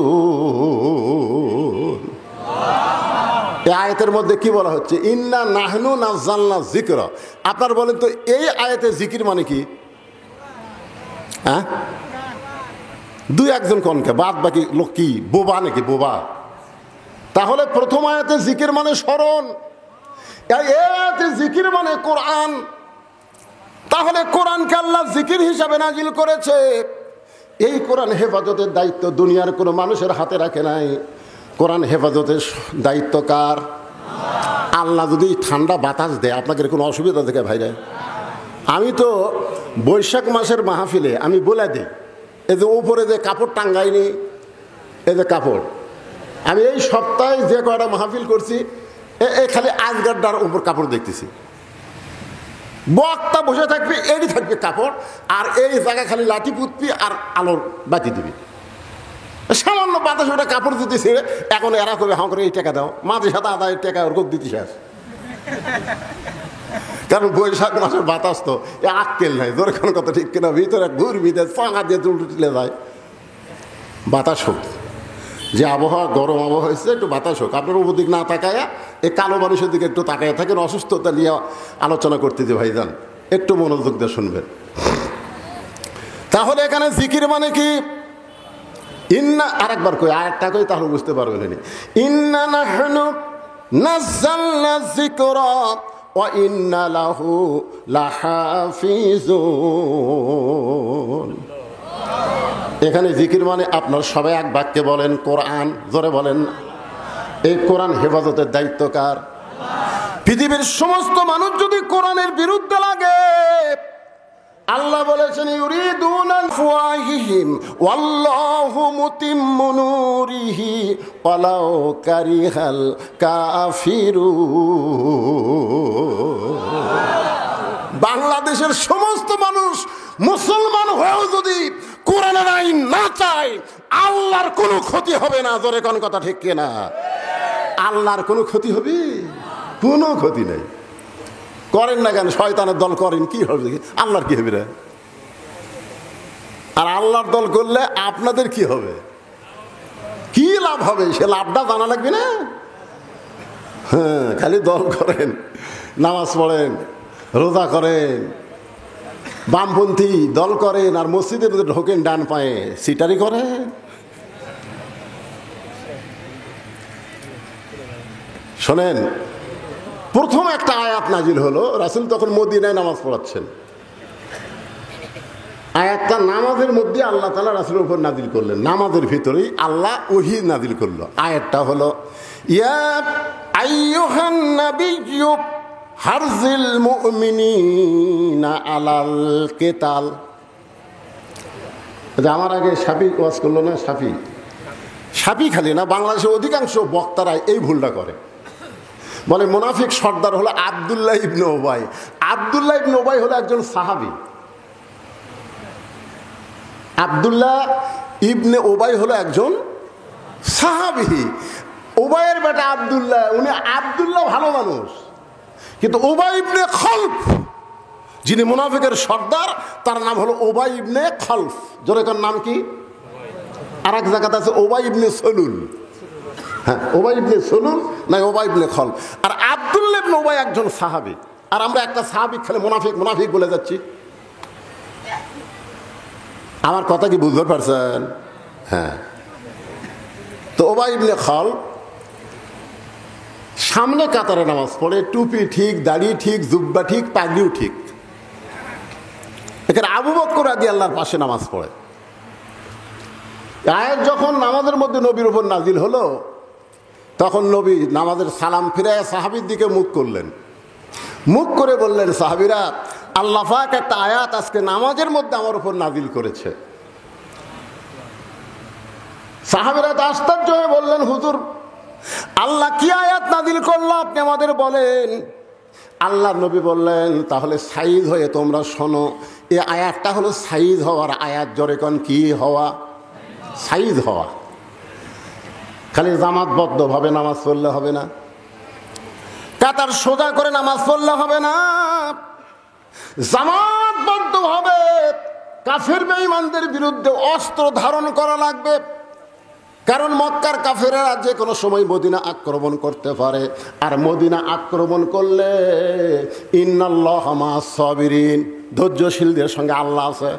লাহাফিজুন। এই আয়াতের মধ্যে কি বলা হচ্ছে? ইন্না নাহনু নাযালনা যিকরা। আপনারা বলেন তো, এই আয়াতে জিকির মানে কি? হ্যাঁ, দুই একজন কনকে, বাদ বাকি লোক কি বোবা নাকি? বোবা। তাহলে প্রথম আয়াতে জিকির মানে স্মরণ, এই আয়াতে জিকির মানে কোরআন। তাহলে কোরআনকে আল্লাহ জিকির হিসাবে নাজিল করেছে। এই কোরআন হেফাজতের দায়িত্ব দুনিয়ার কোনো মানুষের হাতে রাখে নাই। কোরআন হেফাজতের দায়িত্ব কার? আল্লাহ যদি ঠান্ডা বাতাস দেয়, আপনাদের কোনো অসুবিধা দেখে ভাইরা? আমি তো বৈশাখ মাসের মাহফিলে আমি বলে দিই, এই যে উপরে যে কাপড় টাঙ্গাইনি, এই যে কাপড়, আমি এই সপ্তাহে যে কয়টা মাহফিল করছি, এই খালি আজগাড্ডার উপর কাপড় দেখতেছি। বক্তা বসে থাকবে, এরই থাকবে কাপড়, আর এই জায়গা খালি লাঠি পুতবি আর আলোর বাতি দিবি। সামান্য বাতাস ওটা কাপড় দিতেছে। এখন এরা কবে হাঁ করে এই টাকা দাও, মাঝে সাথে আদায়ের টাকা ওরকম দিতে শেষ। কারণ বৈশাখ মাসের বাতাস তো এ আক্কেল নাই, জোরে কোনো কথা ঠিক কিনা? ভিতরে ঘুরবি, চাঙা দিয়ে তুলে যায়। বাতাস হোক, যে আবহাওয়া গরম আবহাওয়া হয়েছে, একটু বাতাস হোক। আপনার উপর দিক না তাকায়া এই কালো মানুষের দিকে একটু তাকায় থাকেন। অসুস্থতা নিয়ে আলোচনা করতে যে ভাইজান, একটু মনোযোগ দিয়ে শুনবেন। তাহলে এখানে জিকির মানে কি? ইন্না, আরেকবার কই, আরেকটা কই, তাহলে বুঝতে পারবেন। ইন্না নাহনু নাযালনা যিকরা ওয়া ইন্না লাহু লাহাফিজুন। এখানে জিকির মানে আপনার সবাই এক বাক্যে বলেন কোরআন। জোরে বলেন। এই কোরআন হেফাজতের দায়িত্ব কার? পৃথিবীর সমস্ত মানুষ যদি কোরআনের বিরুদ্ধে লাগে, আল্লাহ বলেছেন, ইউরিদুনা আফওয়াহিহিম ওয়াল্লাহু মুতিম্মু নূরিহি ওয়ালাউ কারিহাল কাফিরুন। বাংলাদেশের সমস্ত মানুষ মুসলমান হয়েও যদি কোরআনের আইন না চায়, আল্লাহর কোনো ক্ষতি হবে না। জোরে কোন কথা ঠিক কিনা? আল্লাহর কোনো ক্ষতি হবে? কোনো ক্ষতি নেই। করেন না কেন? শয়তানের দল করেন, কি হবে? আল্লাহর কি হবে রে? আর আল্লাহর দল করলে আপনাদের কি হবে? কি লাভ হবে? সে লাভটা জানা লাগবে না? হ্যাঁ, খালি দল করেন, নামাজ পড়েন, রোজা করেন, বামপন্থী দল করেন, আর মসজিদের মধ্যে ঢোকেন ডান পায়ে, সিটারি করেন। শোনেন, প্রথম একটা আয়াত নাজিল হলো, রাসূল তখন মদিনায় নামাজ পড়াচ্ছেন। আয়াতটা নামাজের মধ্যে আল্লাহ তাআলা রাসূলের উপর নাজিল করলেন, নামাজের ভিতরেই আল্লাহ ওহী নাজিল করলো। আয়াতটা হলো ইয়া আইয়ুহান নাবিয়্যু হারজিল মুমিনিনা আলাল কিতাল। আমার আগে শাফি ওয়াজ করলো না, শাফি খালি না, বাংলাদেশের অধিকাংশ বক্তারা এই ভুলটা করে। বলে মুনাফিক সর্দার হলো আব্দুল্লাহ ইবনে উবাই। আব্দুল্লাহ ইবনে উবাই হলো একজন সাহাবী। আব্দুল্লাহ ইবনে উবাই হলো একজন সাহাবী। উবাইয়ের বেটা আব্দুল্লাহ, উনি আব্দুল্লাহ ভালো মানুষ, কিন্তু উবাই ইবনে খলফ যিনি মুনাফিকের সর্দার তার নাম হলো উবাই ইবনে খলফ। জোরেকার নাম কি? আর এক জায়গাতে আছে উবাই ইবনে সলুল। হ্যাঁ, উবাই ইবনে সলুল না উবাই ইবনে খলফ। আর আব্দুল্লাহ ইবনে উবাই একজন সাহাবী। আর আমরা একটা সাহাবী খালি মুনাফিক মুনাফিক বলে যাচ্ছি। আমার কথা কি বুঝতে পারছেন? হ্যাঁ, তো উবাই ইবনে খলফ সামনে কাতারে নামাজ পড়ে, টুপি ঠিক, দাড়ি ঠিক, জুব্বা ঠিক, পাগড়িও ঠিক। এখানে আবু বকর রাদিয়াল্লাহর পাশে নামাজ পড়ে। আয়াত যখন নামাজের মধ্যে নবীর উপর নাজিল হলো, তখন নবী নামাজের সালাম ফিরায় সাহাবীর দিকে মুখ করলেন, মুখ করে বললেন, সাহাবীরা, আল্লাহ পাক একটা আয়াত আজকে নামাজের মধ্যে আমার উপর নাজিল করেছে। সাহাবীরা তো আশ্চর্য হয়ে বললেন, হুজুর আল্লাহ কি আয়াত নাজিল করলো আপনি আমাদের বলেন। আল্লাহ নবী বললেন, তাহলে সাইজ হয়ে তোমরা শোনো, এই আয়াতটা হলো সাইজ হওয়ার আয়াত। জোরে কোন কি হওয়া? সাইজ হওয়া। খালি জামাতবদ্ধভাবে নামাজ পড়লে হবে না, কাতার সোজা করে নামাজ পড়লে হবে না, জামাতবদ্ধভাবে কাফের বেঈমানদের বিরুদ্ধে অস্ত্র ধারণ করা লাগবে। কারণ মক্কার কাফেরেরা যে কোনো সময় মদিনা আক্রমণ করতে পারে, আর মদিনা আক্রমণ করলে ইন্নাল্লাহা মা'আস সাবিরিন, ধৈর্যশীলদের সঙ্গে আল্লাহ আছে।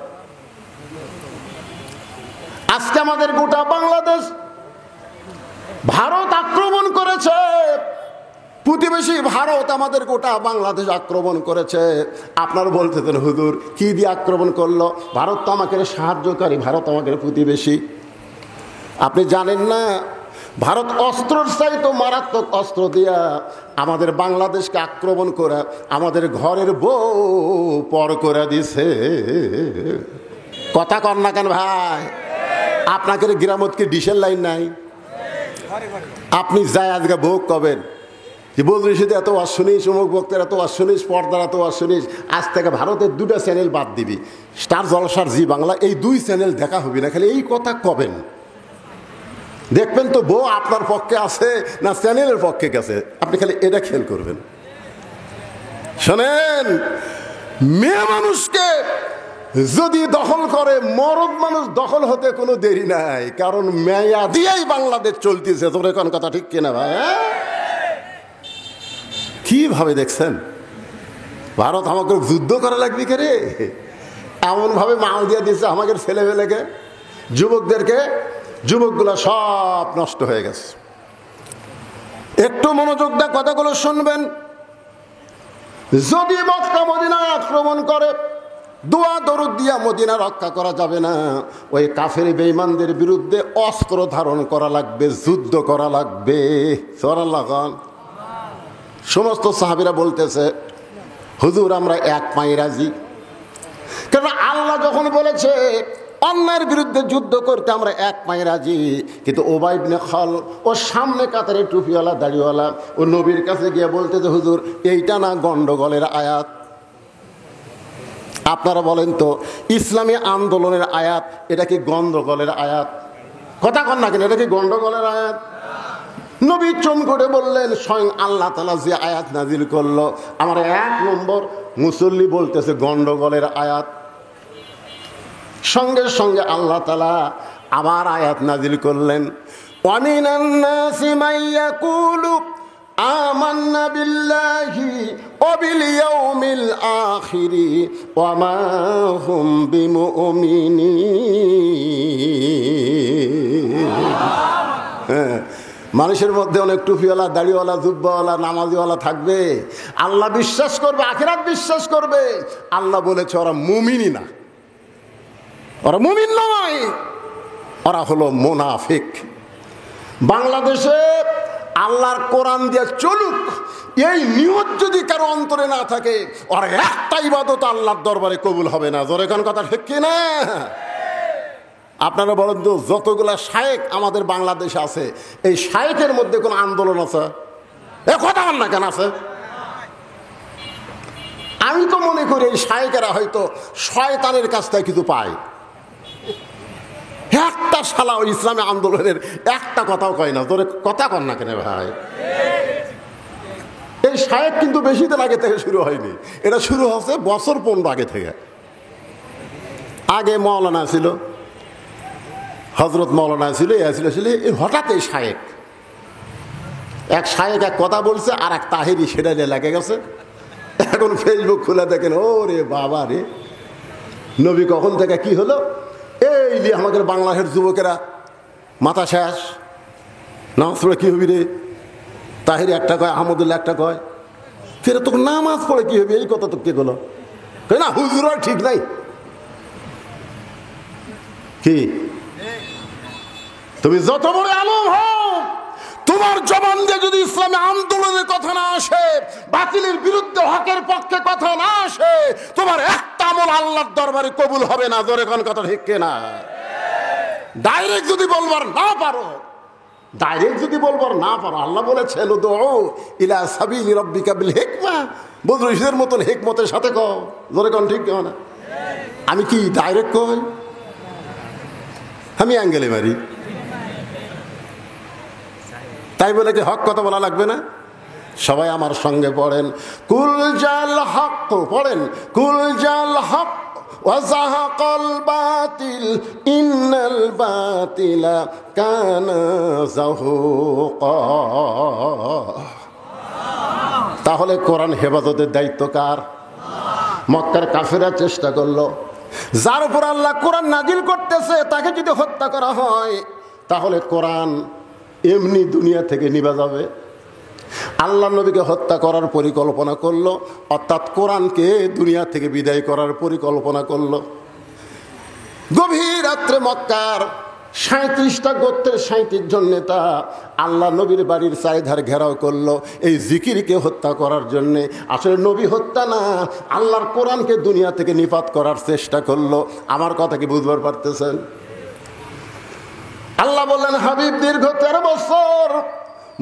আজকে আমাদের গোটা বাংলাদেশ ভারত আক্রমণ করেছে, প্রতিবেশী ভারত আমাদের গোটা বাংলাদেশ আক্রমণ করেছে। আপনার বলতেছেন, হুজুর কি দিয়ে আক্রমণ করলো? ভারত তো আমাকে সাহায্যকারী, ভারত আমাকে প্রতিবেশী। আপনি জানেন না, ভারত অস্ত্রর চাইতো মারাত্মক অস্ত্র দিয়া আমাদের বাংলাদেশকে আক্রমণ করে আমাদের ঘরের বউ পর করে দিছে। কথা কর না কেন ভাই? আপনাকে গ্রামত কি ডিশের লাইন নাই? আপনি যাই আজকে ভোগ কবেন যে বলরিশিতে এত ওয়াজ শুনিস, অমুক বক্তের এত ওয়াজ শুনিস, পর্দার এত ওয়াজ শুনিস, আজ থেকে ভারতের দুটো চ্যানেল বাদ দিবি, স্টার জলসার জি বাংলা, এই দুই চ্যানেল দেখা হবে না। খালি এই কথা কবেন, দেখবেন তো বউ আপনার পক্ষে আছে না চ্যানেলের পক্ষে গেছে। আপনি খালি এটা খেয়াল করবেন। শোনেন, মেয়ে মানুষকে যদি দখল করে, মরদ মানুষ দখল হতে কোনো দেরি নাই, কারণ মেয়া দিয়েই বাংলাদেশ চলতেছে। তোর এখন কথা ঠিক কিনা ভাই? কিভাবে দেখছেন? ভারত আমাকে যুদ্ধ করা লাগবে কে রে? এমনভাবে মাল দিয়ে দিচ্ছে আমাদের ছেলেমেয়েকে, যুবকদেরকে, যুবকগুলা সব নষ্ট হয়ে গেছে। একটু মনোযোগ দিয়ে কথাগুলো শুনবেন। যদি মক্কা মদিনা আক্রমণ করে, দোয়া দরুদ দিয়া মদিনা রক্ষা করা যাবে না। ওই কাফের বেঈমানদের বিরুদ্ধে অস্ত্র ধারণ করা লাগবে, যুদ্ধ করা লাগবে। সুবহানাল্লাহ। সমস্ত সাহাবীরা বলতেছে, হুজুর আমরা এক পায়ে রাজি। কারণ আল্লাহ যখন বলেছে অন্যায়ের বিরুদ্ধে যুদ্ধ করতে আমরা এক পায়ে রাজি। কিন্তু উবাই ইবনে খলফ, ও সামনে কাতারে টুপিওয়ালা দাড়িওয়ালা, ও নবীর কাছে গিয়ে বলতেছে, হুজুর এইটা না গন্ডগোলের আয়াত? আপনারা বলেন তো, ইসলামী আন্দোলনের আয়াত এটা কি গন্ডগোলের আয়াত? কথা কন না কেন, এটা কি গন্ডগোলের আয়াত? নবী চুম করে বললেন, স্বয়ং আল্লাহ তাআলা যে আয়াত নাজিল করলো, আমার 1 নম্বর মুসল্লি বলতেছে গন্ডগোলের আয়াত। সঙ্গে সঙ্গে আল্লাহ তাআলা আবার আয়াত নাজিল করলেন, ওয়ামিনান নাসি মাইয়াকুলু আমান্না বিল্লাহি ওয়া বিল ইয়াউমিল আখিরি ওয়া মা হুম বিমুমিনিন। মানুষের মধ্যে অনেক টুপিওয়ালা, দাড়িওয়ালা, জুব্বাওয়ালা, নামাজিওয়ালা থাকবে। আল্লাহ বিশ্বাস করবে, আখিরাত বিশ্বাস করবে। আল্লাহ বলেছে ওরা মুমিনই না। ওরা মুমিন নয়, ওরা হলো মুনাফিক। বাংলাদেশে আল্লাহর কোরআন দিয়ে চলুক এই নিয়ত যদি কারো অন্তরে না থাকে, ওর একটা ইবাদত আল্লাহর দরবারে কবুল হবে না। জোরে কোন কথা ঠিক কি না? আপনারা বলেন তো, যতগুলা শায়েক আমাদের বাংলাদেশে আছে, এই শায়েকের মধ্যে কোন আন্দোলন আছে? এ কথা বল না কেন আছে? আমি তো মনে করি এই শায়েকেরা হয়তো শয়তানের কাছ থেকে কিছু পায়। একটা শালা ওই ইসলামী আন্দোলনের একটা কথাও কয় না। তোরে কথা কর না কেন ভাই? এই শায়েক কিন্তু বেশি দিন আগে থেকে শুরু হয়নি, এটা শুরু হচ্ছে বছর 15 আগে থেকে। আগে মৌলানা ছিল, হজরত মৌলানা ছিল, হঠাৎ এই শায়েক, এক শায়েক এক কথা বলছে, আর এক তাহেরি সেটা নিয়ে লেগে গেছে। এখন ফেসবুক খুলে দেখেন, ও রে বাবা রে, নবী কখন থেকে কি হলো, এই যে আমাদের বাংলাদেশের যুবকেরা মাথা শেষ, নামাজ পড়ে কি হবি রে? তাহিরি একটা কয়, আহমদুল্লাহ একটা কয়, ফের তোকে নামাজ পড়ে কি হবে, এই কথা তো কে বলো? না হুজুর ঠিক নাই কি? তুমি যত বড় আলেম হও, তোমার জবান দিয়ে যদি ইসলামী আন্দোলনের কথা না আসে, বাতিলের বিরুদ্ধে হকের পক্ষে কথা না আসে, তোমার একটা আমল আল্লাহর দরবারে কবুল হবে না। জোরে কোন কথা ঠিক না? ডাইরেক্ট যদি বলবার না পারো, আল্লাহ বলেছেন উদউ ইলা সাবিলি রাব্বিকা বিল হিকমা, বদরুশদের মতন হিকমতের সাথে কও। জোরে কোন ঠিক না? আমি কি ডাইরেক্ট কই? আমি অ্যাঙ্গেলে মারি, তাই বলে কি হক কথা বলা লাগবে না? সবাই আমার সঙ্গে পড়েন, কুল জাল হক, পড়েন, কুল জাল হক ওয়া যাহাকাল বাতিল ইন্নাল বাতিলা কানা যাহুকা। তাহলে কোরআন হেফাজতের দায়িত্ব কার? মক্কার কাফেররা চেষ্টা করলো, যার উপর আল্লাহ কোরআন নাজিল করতেছে তাকে যদি হত্যা করা হয়, তাহলে কোরআন এমনি দুনিয়া থেকে নিভে যাবে। আল্লাহ নবীকে হত্যা করার পরিকল্পনা করলো, অর্থাৎ কোরআনকে দুনিয়া থেকে বিদায় করার পরিকল্পনা করলো। গভীর রাত্রে মক্কার 37টা গোত্রের 37 জন নেতা আল্লাহ নবীর বাড়ির চারিধার ঘেরাও করলো এই জিকিরকে হত্যা করার জন্যে। আসলে নবী হত্যা না, আল্লাহর কোরআনকে দুনিয়া থেকে নিপাত করার চেষ্টা করলো। আমার কথা কি বুঝবার পারতেছেন? আল্লাহ বললেন, হাবিব দীর্ঘ 13 বছর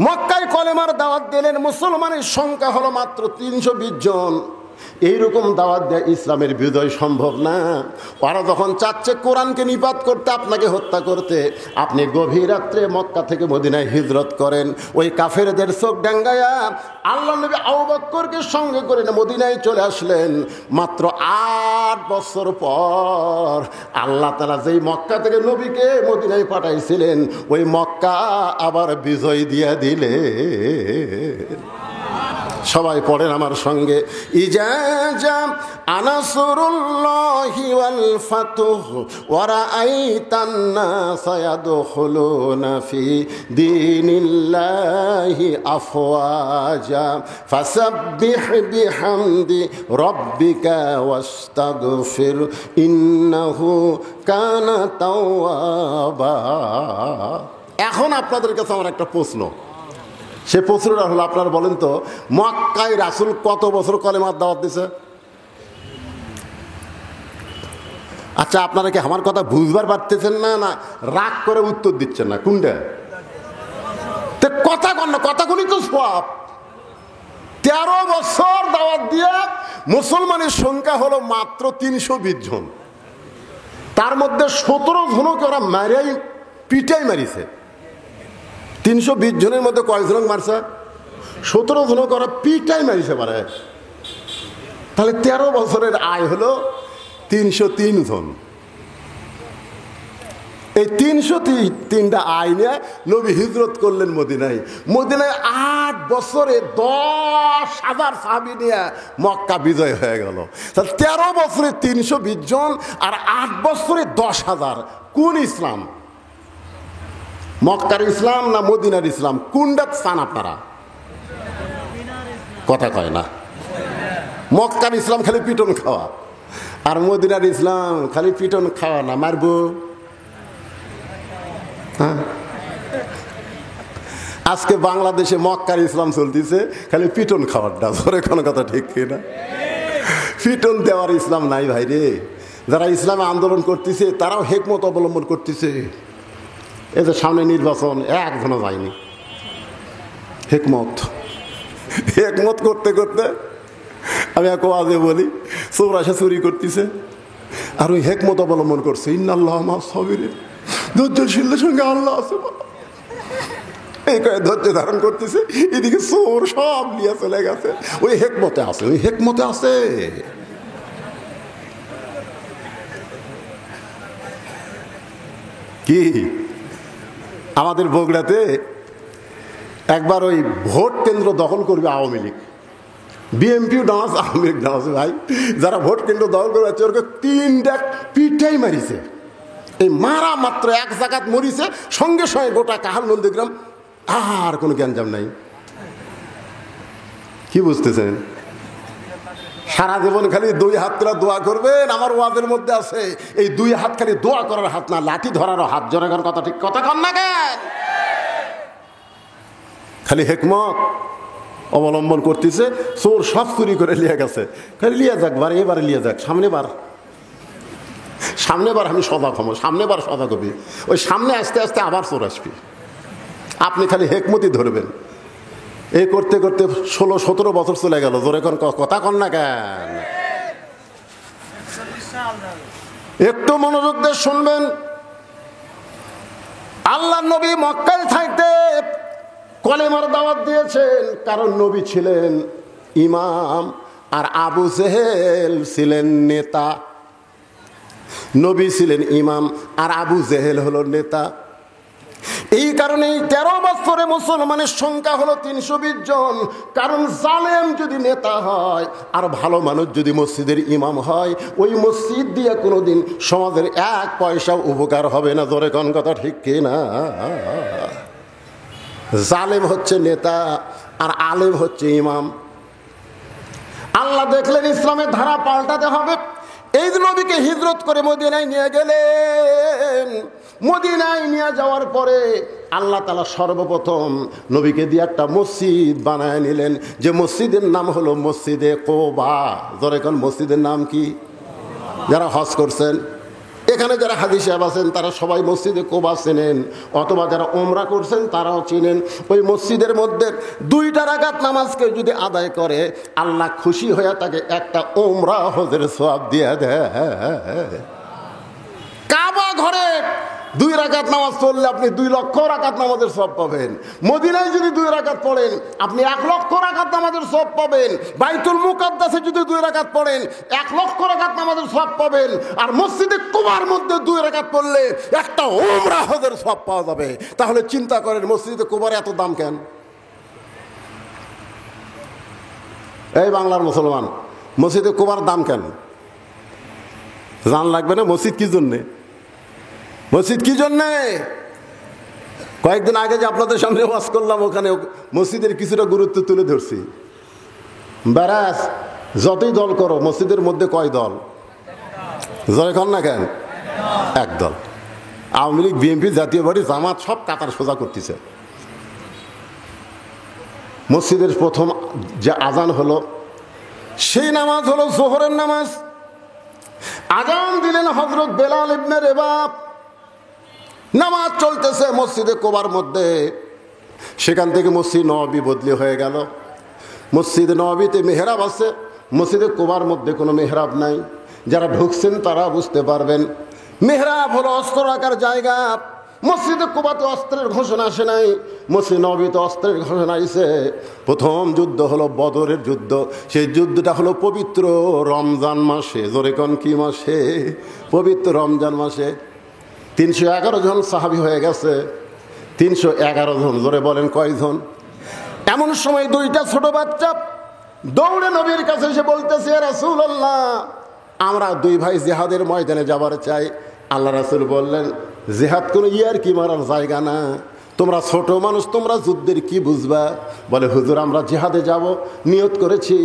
মক্কায় কলেমার দাওয়াত দিলেন, মুসলমানের সংখ্যা হলো মাত্র 320 জন। এইরকম দাওয়াত দেয় ইসলামের বিজয় সম্ভব না। ওরা যখন চাচ্ছে কোরআনকে নিপাত করতে, আপনাকে হত্যা করতে, আপনি গভীর রাত্রে মক্কা থেকে মদিনায় হিজরত করেন। ওই কাফেরদের চোখ ডাঙ্গায়া আল্লাহ নবী আবু বকরকে সঙ্গে করে মদিনায় চলে আসলেন। মাত্র 8 বছর পর আল্লাহ তাআলা যেই মক্কা থেকে নবীকে মদিনায় পাঠাইছিলেন, ওই মক্কা আবার বিজয় দিয়ে দিলে। সবাই পড়েন আমার সঙ্গে, ইজা আনাসরুল্লাহি ওয়াল ফাতহ ওয়া রাআইতান নাসা ইয়াদখুলুনা ফি দীনিল্লাহি আফওয়াজা ফাসাব্বিহ বিহামদি রাব্বিকা ওয়াস্তাগফির ইন্নাহু কানা তাওয়াবা। এখন আপনাদের কাছে আমার একটা প্রশ্ন, সে প্রশ্নটা হলো, আপনারা বলেন তো, মক্কায় রাসূল কত বছর কলেমার দাওয়াত দিছে? আচ্ছা, আপনারা কি আমার কথা বুঝবার পারতেছেন না, না রাগ করে উত্তর দিচ্ছেন না? কোনটা কথা কন না, কথাগুলি তো সব। 13 বছর দাওয়াত দিয়ে মুসলমানের সংখ্যা হলো মাত্র 320 জন। তার মধ্যে 17 জনকে ওরা মারিয়াই পিটাই মারিছে। 320 জনের মধ্যে কয়েকজন মারছে? 17 জনকে ওরা পিটাই মারিছে পারে। তাহলে 13 বছরের আয় হলো 303 জন। এই 303টা আয় নিয়ে নবী হিজরত করলেন মদিনায়। মদিনায় 8 বছরে 10,000 সাহাবী নিয়ে মক্কা বিজয় হয়ে গেল। তাহলে 13 বছরে 320 জন আর 8 বছরে 10,000। কোন ইসলাম? মক্কার ইসলাম না মদিনার ইসলাম? কোনটা চান আপনারা? কথা কয় না। মক্কার ইসলাম খালি পিটন খাওয়া, আর মদিনার ইসলাম খালি পিটন খাওয়া না, মারবো। হ্যাঁ, আজকে বাংলাদেশে মক্কার ইসলাম চলতেছে, খালি পিটন খাওয়ারটা। ধরে কোনো কথা ঠিক কিনা? পিটন দেওয়ার ইসলাম নাই ভাই রে। যারা ইসলামে আন্দোলন করতেছে তারাও হেকমত অবলম্বন করতেছে। এই যে সামনে নির্বাচন, একজনও যায়নি। হেকমত হেকমত করতে করতে আমি এক ওয়াজে বলি, চোর আসে চুরি করতেছে, আর ওই হেকমত অবলম্বন করছে, ইন্নাল্লাহ মা সাবিরিন, ধৈর্যশীলের সঙ্গে আল্লাহ আছে। এই কয়ে ধৈর্য ধারণ করতেছে, এদিকে চোর সব নিয়ে চলে গেছে। ওই হেকমতে আছে, ওই হেকমতে আছে। কি আমাদের বগুড়াতে একবার ওই ভোট কেন্দ্র দখল করবে আওয়ামী লীগ, বিএনপিও ডান্স, আওয়ামী লীগ ডান্স। ভাই যারা ভোট কেন্দ্র দখল করে যাচ্ছে ওরকে 3টা পিঠাই মারিছে। এই মারা মাত্র এক জায়গাত মরিছে, সঙ্গে সঙ্গে গোটা কাহাল নন্দীগ্রাম আর কোনো গ্যাঞ্জাম নাই। কি বুঝতেছেন? সারা জীবন খালি 2 হাত করে দোয়া করবেন। আমার ওয়াজের মধ্যে আছে এই 2 হাত খালি দোয়া করার হাত না, লাঠি ধরারও হাত। জনগণ কথা ঠিক কথা কন না কেন? খালি হেকমত অবলম্বন করতেছে। চোর সব চুরি করে লিয়ে গেছে, খালি লিয়ে যাক, বার এবারে লিয়ে যাক, সামনেবার আমি সজাগ হবো, সামনেবার সজাগ হবি। ওই সামনে আস্তে আস্তে আবার চোর আসবি, আপনি খালি হেকমতই ধরবেন। এই করতে করতে 16-17 বছর চলে গেল। জোরে কোন কথা কন না কেন? একটু মনোযোগ দিয়ে শুনবেন। আল্লাহ নবী মক্কায় থাকতে কলেমার দাওয়াত দিয়েছেন, কারণ নবী ছিলেন ইমাম আর আবু জেহেল ছিলেন নেতা। নবী ছিলেন ইমাম আর আবু জেহেল হলো নেতা। এই কারণেই 13 বছরে মুসলমানের সংখ্যা হলো 320 জন। কারণ জালেম যদি নেতা হয় আর ভালো মানুষ যদি মসজিদের ইমাম হয়, ওই মসজিদ দিয়ে কোনোদিন সমাজের 1 পয়সাও উপকার হবে না। জোরে কোন কথা ঠিক কিনা? জালেম হচ্ছে নেতা আর আলেম হচ্ছে ইমাম। আল্লাহ দেখলেন ইসলামের ধারা পাল্টাতে হবে, এই নবীকে হিজরত করে মদিনায় নিয়ে গেলেন। মদিনায় নিয়ে যাওয়ার পরে আল্লাহ তাআলা সর্বপ্রথম নবীকে দিয়ে একটা মসজিদ বানায় নিলেন, যে মসজিদের নাম হলো মসজিদে কোবা। ধরে কোন মসজিদের নাম কি? যারা হজ করছেন এখানে, যারা হাজী সাহেব আছেন তারা সবাই মসজিদে কোবা চেনেন, অথবা যারা ওমরা করছেন তারাও চিনেন। ওই মসজিদের মধ্যে 2টা রাকাত নামাজকে যদি আদায় করে, আল্লাহ খুশি হয়ে তাকে একটা ওমরা হজের সওয়াব দিয়ে দেয়। কাবা ঘরে 2 রাকাত নামাজ পড়লে আপনি 2 লক্ষ রাকাত নামাজের সওয়াব পাবেন। মদিনায় যদি 2 রাকাত পড়েন আপনি 1 লক্ষ রাকাত নামাজের সওয়াব পাবেন। বাইতুল মুকাদ্দাসে যদি 2 রাকাত পড়েন 1 লক্ষ রাকাত নামাজের সওয়াব পাবেন। আর মসজিদে কুবার মধ্যে 2 রাকাত পড়লে একটা উমরা হজের সওয়াব পাওয়া যাবে। তাহলে চিন্তা করেন মসজিদে কুবার এত দাম কেন? এই বাংলার মুসলমান, মসজিদে কুবার দাম কেন জান লাগবে না? মসজিদ কি জন্যে? মসজিদ কি জন্যে? কয়েকদিন আগে যে আপনাদের সামনে ওয়াজ করলাম, ওখানে মসজিদের কিছুটা গুরুত্ব তুলে ধরছি। ব্যারাস যতই দল করো, মসজিদের মধ্যে কয় দল? জয় কর না কেন? 1 দল। আওয়ামী লীগ, বিএনপি, জাতীয় পার্টি, জামাত সব কাতার সোজা করতেছে। মসজিদের প্রথম যে আজান হলো সেই নামাজ হলো জোহরের নামাজ। আজান দিলেন হযরত বেলাল ইবনে রেবাব। নামাজ চলতেছে মসজিদে কোবার মধ্যে। সেখান থেকে মসজিদ নববী বদলি হয়ে গেল। মসজিদে নববীতে মেহরাব আছে, মসজিদে কোবার মধ্যে কোনো মেহরাব নাই। যারা ঢুকছেন তারা বুঝতে পারবেন। মেহরাব হলো অস্ত্র রাখার জায়গা। মসজিদে কোবাতে অস্ত্রের ঘোষণা আসে নাই, মসজিদ নববীতে অস্ত্রের ঘোষণা আসে। প্রথম যুদ্ধ হলো বদরের যুদ্ধ। সেই যুদ্ধটা হলো পবিত্র রমজান মাসে। জোরে কোন কি মাসে? পবিত্র রমজান মাসে। 311 জন সাহাবী হয়ে গেছে। 311 জন। জোরে বলেন কয়জন? এমন সময় 2টা ছোট বাচ্চা দৌড়ে নবীর কাছে এসে বলতেছে, ইয়া রাসূলুল্লাহ, আমরা 2 ভাই জিহাদের ময়দানে যাবার চাই। আল্লাহ রাসূল বললেন, জিহাদ কোনো ইয়ার কি মারার জায়গা না, তোমরা ছোট মানুষ, তোমরা যুদ্ধের কি বুঝবা? বলে হুজুর আমরা জিহাদে যাব, নিয়ত করেছি।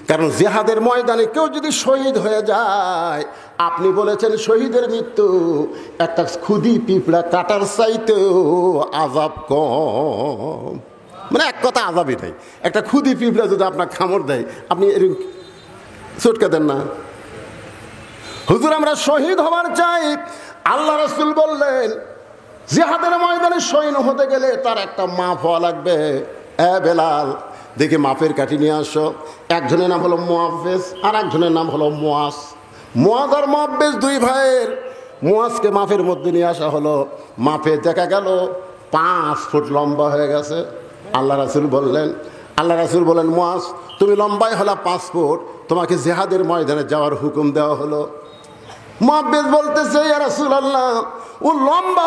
কারণ জিহাদের ময়দানে কেউ যদি শহীদ হয়ে যায়, আপনি বলেছেন শহীদের মৃত্যু একটা খুদি পিঁপড়া কাটার চাইতেও আযাব কম। মানে এক কথা আযাবই নাই। একটা খুদি পিঁপড়া যদি আপনার কামড় দেয়, আপনি এরকম চটকে দেন না? হুজুর আমরা শহীদ হবার চাই। আল্লাহ রাসূল বললেন জিহাদের ময়দানে সৈন্য হতে গেলে তার একটা মাপ হওয়া লাগবে। বেলাল, দেখে মাপের কাঠি নিয়ে আসো। একজনের নাম হলো মুআফেজ, আর একজনের নাম হলো মুআজ। মুআজ আর মুআফেজ দুই ভাইয়ের। মুআজকে মাপের মধ্যে নিয়ে আসা হলো। মাপে দেখা গেল 5 ফুট লম্বা হয়ে গেছে। আল্লাহ রাসূল বললেন মুআজ তুমি লম্বাই হলা 5 ফুট, তোমাকে জিহাদের ময়দানে যাওয়ার হুকুম দেওয়া হলো। মুআফেজ বলতেছে ইয়া রাসূলুল্লাহ, ও লম্বা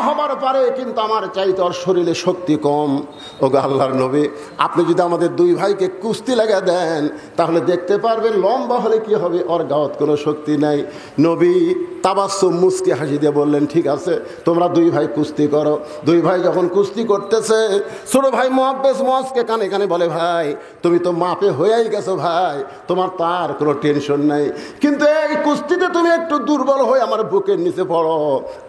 হবার পারে কিন্তু আমার চাইতে ওর শরীরে শক্তি কম। ওগো আল্লাহর নবী, আপনি যদি আমাদের দুই ভাইকে কুস্তি লাগা দেন তাহলে দেখতে পারবেন লম্বা হলে কি হবে, ওর গাওয়াত কোনো শক্তি নাই। নবী তাবাসসুম মুস্কি হাসি দিয়ে বললেন ঠিক আছে, তোমরা দুই ভাই কুস্তি করো। দুই ভাই যখন কুস্তি করতেছে, ছোট ভাই মুআফেজ মুআজকে কানে কানে বলে ভাই তুমি তো মাপে হয়েই গেছো ভাই, তোমার তার কোনো টেনশন নাই, কিন্তু এই কুস্তিতে তুমি একটু দুর্বল হয়ে আমার বুকের নিচে পড়ো,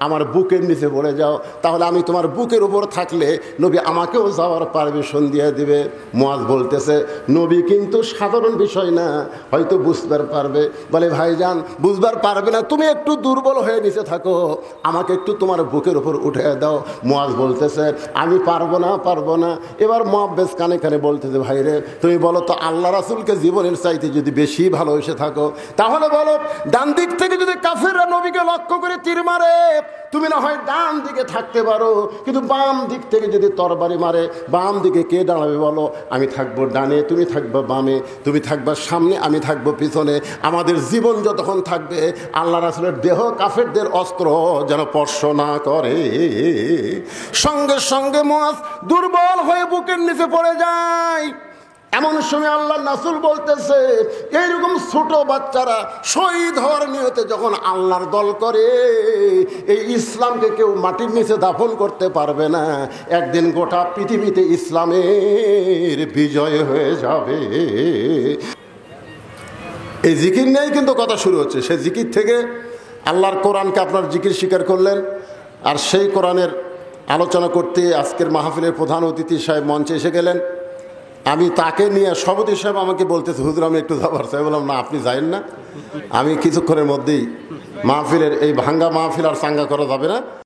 আমার বুকের নিচে পড়ে যাও, তাহলে আমি তোমার বুকের উপর থাকলে নবী আমাকেও যাওয়ার পারমিশন দিয়ে দিবে। মুআজ বলতেছে নবী কিন্তু সাধারণ বিষয় না, হয়তো বুঝবার পারবে। বলে ভাইজান বুঝবার পারবে না, তুমি একটু দুর্বল হয়ে নিচে থাকো, আমাকে একটু তোমার বুকের উপর উঠে দাও। মুআজ বলতেছে আমি পারবো না। এবার মুআফেজ কানে কানে বলতেছে ভাইরে তুমি বলো তো, আল্লাহ রাসূলকে জীবনের চাইতে যদি বেশি ভালোবেসে থাকো তাহলে বলো ডান দিক থেকে যদি কাফেররা নবীকে লক্ষ্য করে তীর মারে, তুমি না হয় ডান দিকে থাকতে পারো, কিন্তু বাম দিক থেকে যদি তরবারি মারে, বাম দিকে কে দাঁড়াবে বলো? আমি থাকবো ডানে, তুমি থাকবা বামে, তুমি থাকবা সামনে, আমি থাকবো পিছনে। আমাদের জীবন যতক্ষণ থাকবে আল্লাহ রাসূলের দেহ কাফেরদের অস্ত্র যেন স্পর্শ না করে। সঙ্গে সঙ্গে মুআজ দুর্বল হয়ে বুকের নিচে পড়ে যায়। এমন সময় আল্লাহ রাসূল বলতেছে এইরকম ছোট বাচ্চারা শহীদ হওয়ার নিয়তে যখন আল্লাহর দল করে, এই ইসলামকে কেউ মাটির নিচে দাফন করতে পারবে না। একদিন গোটা পৃথিবীতে ইসলামের বিজয় হয়ে যাবে। এই জিকির নিয়েই কিন্তু কথা শুরু হচ্ছে। সেই জিকির থেকে আল্লাহর কোরআনকে আপনার জিকির স্বীকার করলেন, আর সেই কোরআনের আলোচনা করতে আজকের মাহফিলের প্রধান অতিথি সাহেব মঞ্চে এসে গেলেন। আমি তাকে নিয়ে সভাপতি সাহেব আমাকে বলতেছে হুজুর আমি একটু যাবার চাই। বললাম না আপনি যাইন না, আমি কিছুক্ষণের মধ্যেই মাহফিলের এই ভাঙ্গা মাহফিল আর চাঙ্গা করা যাবে না।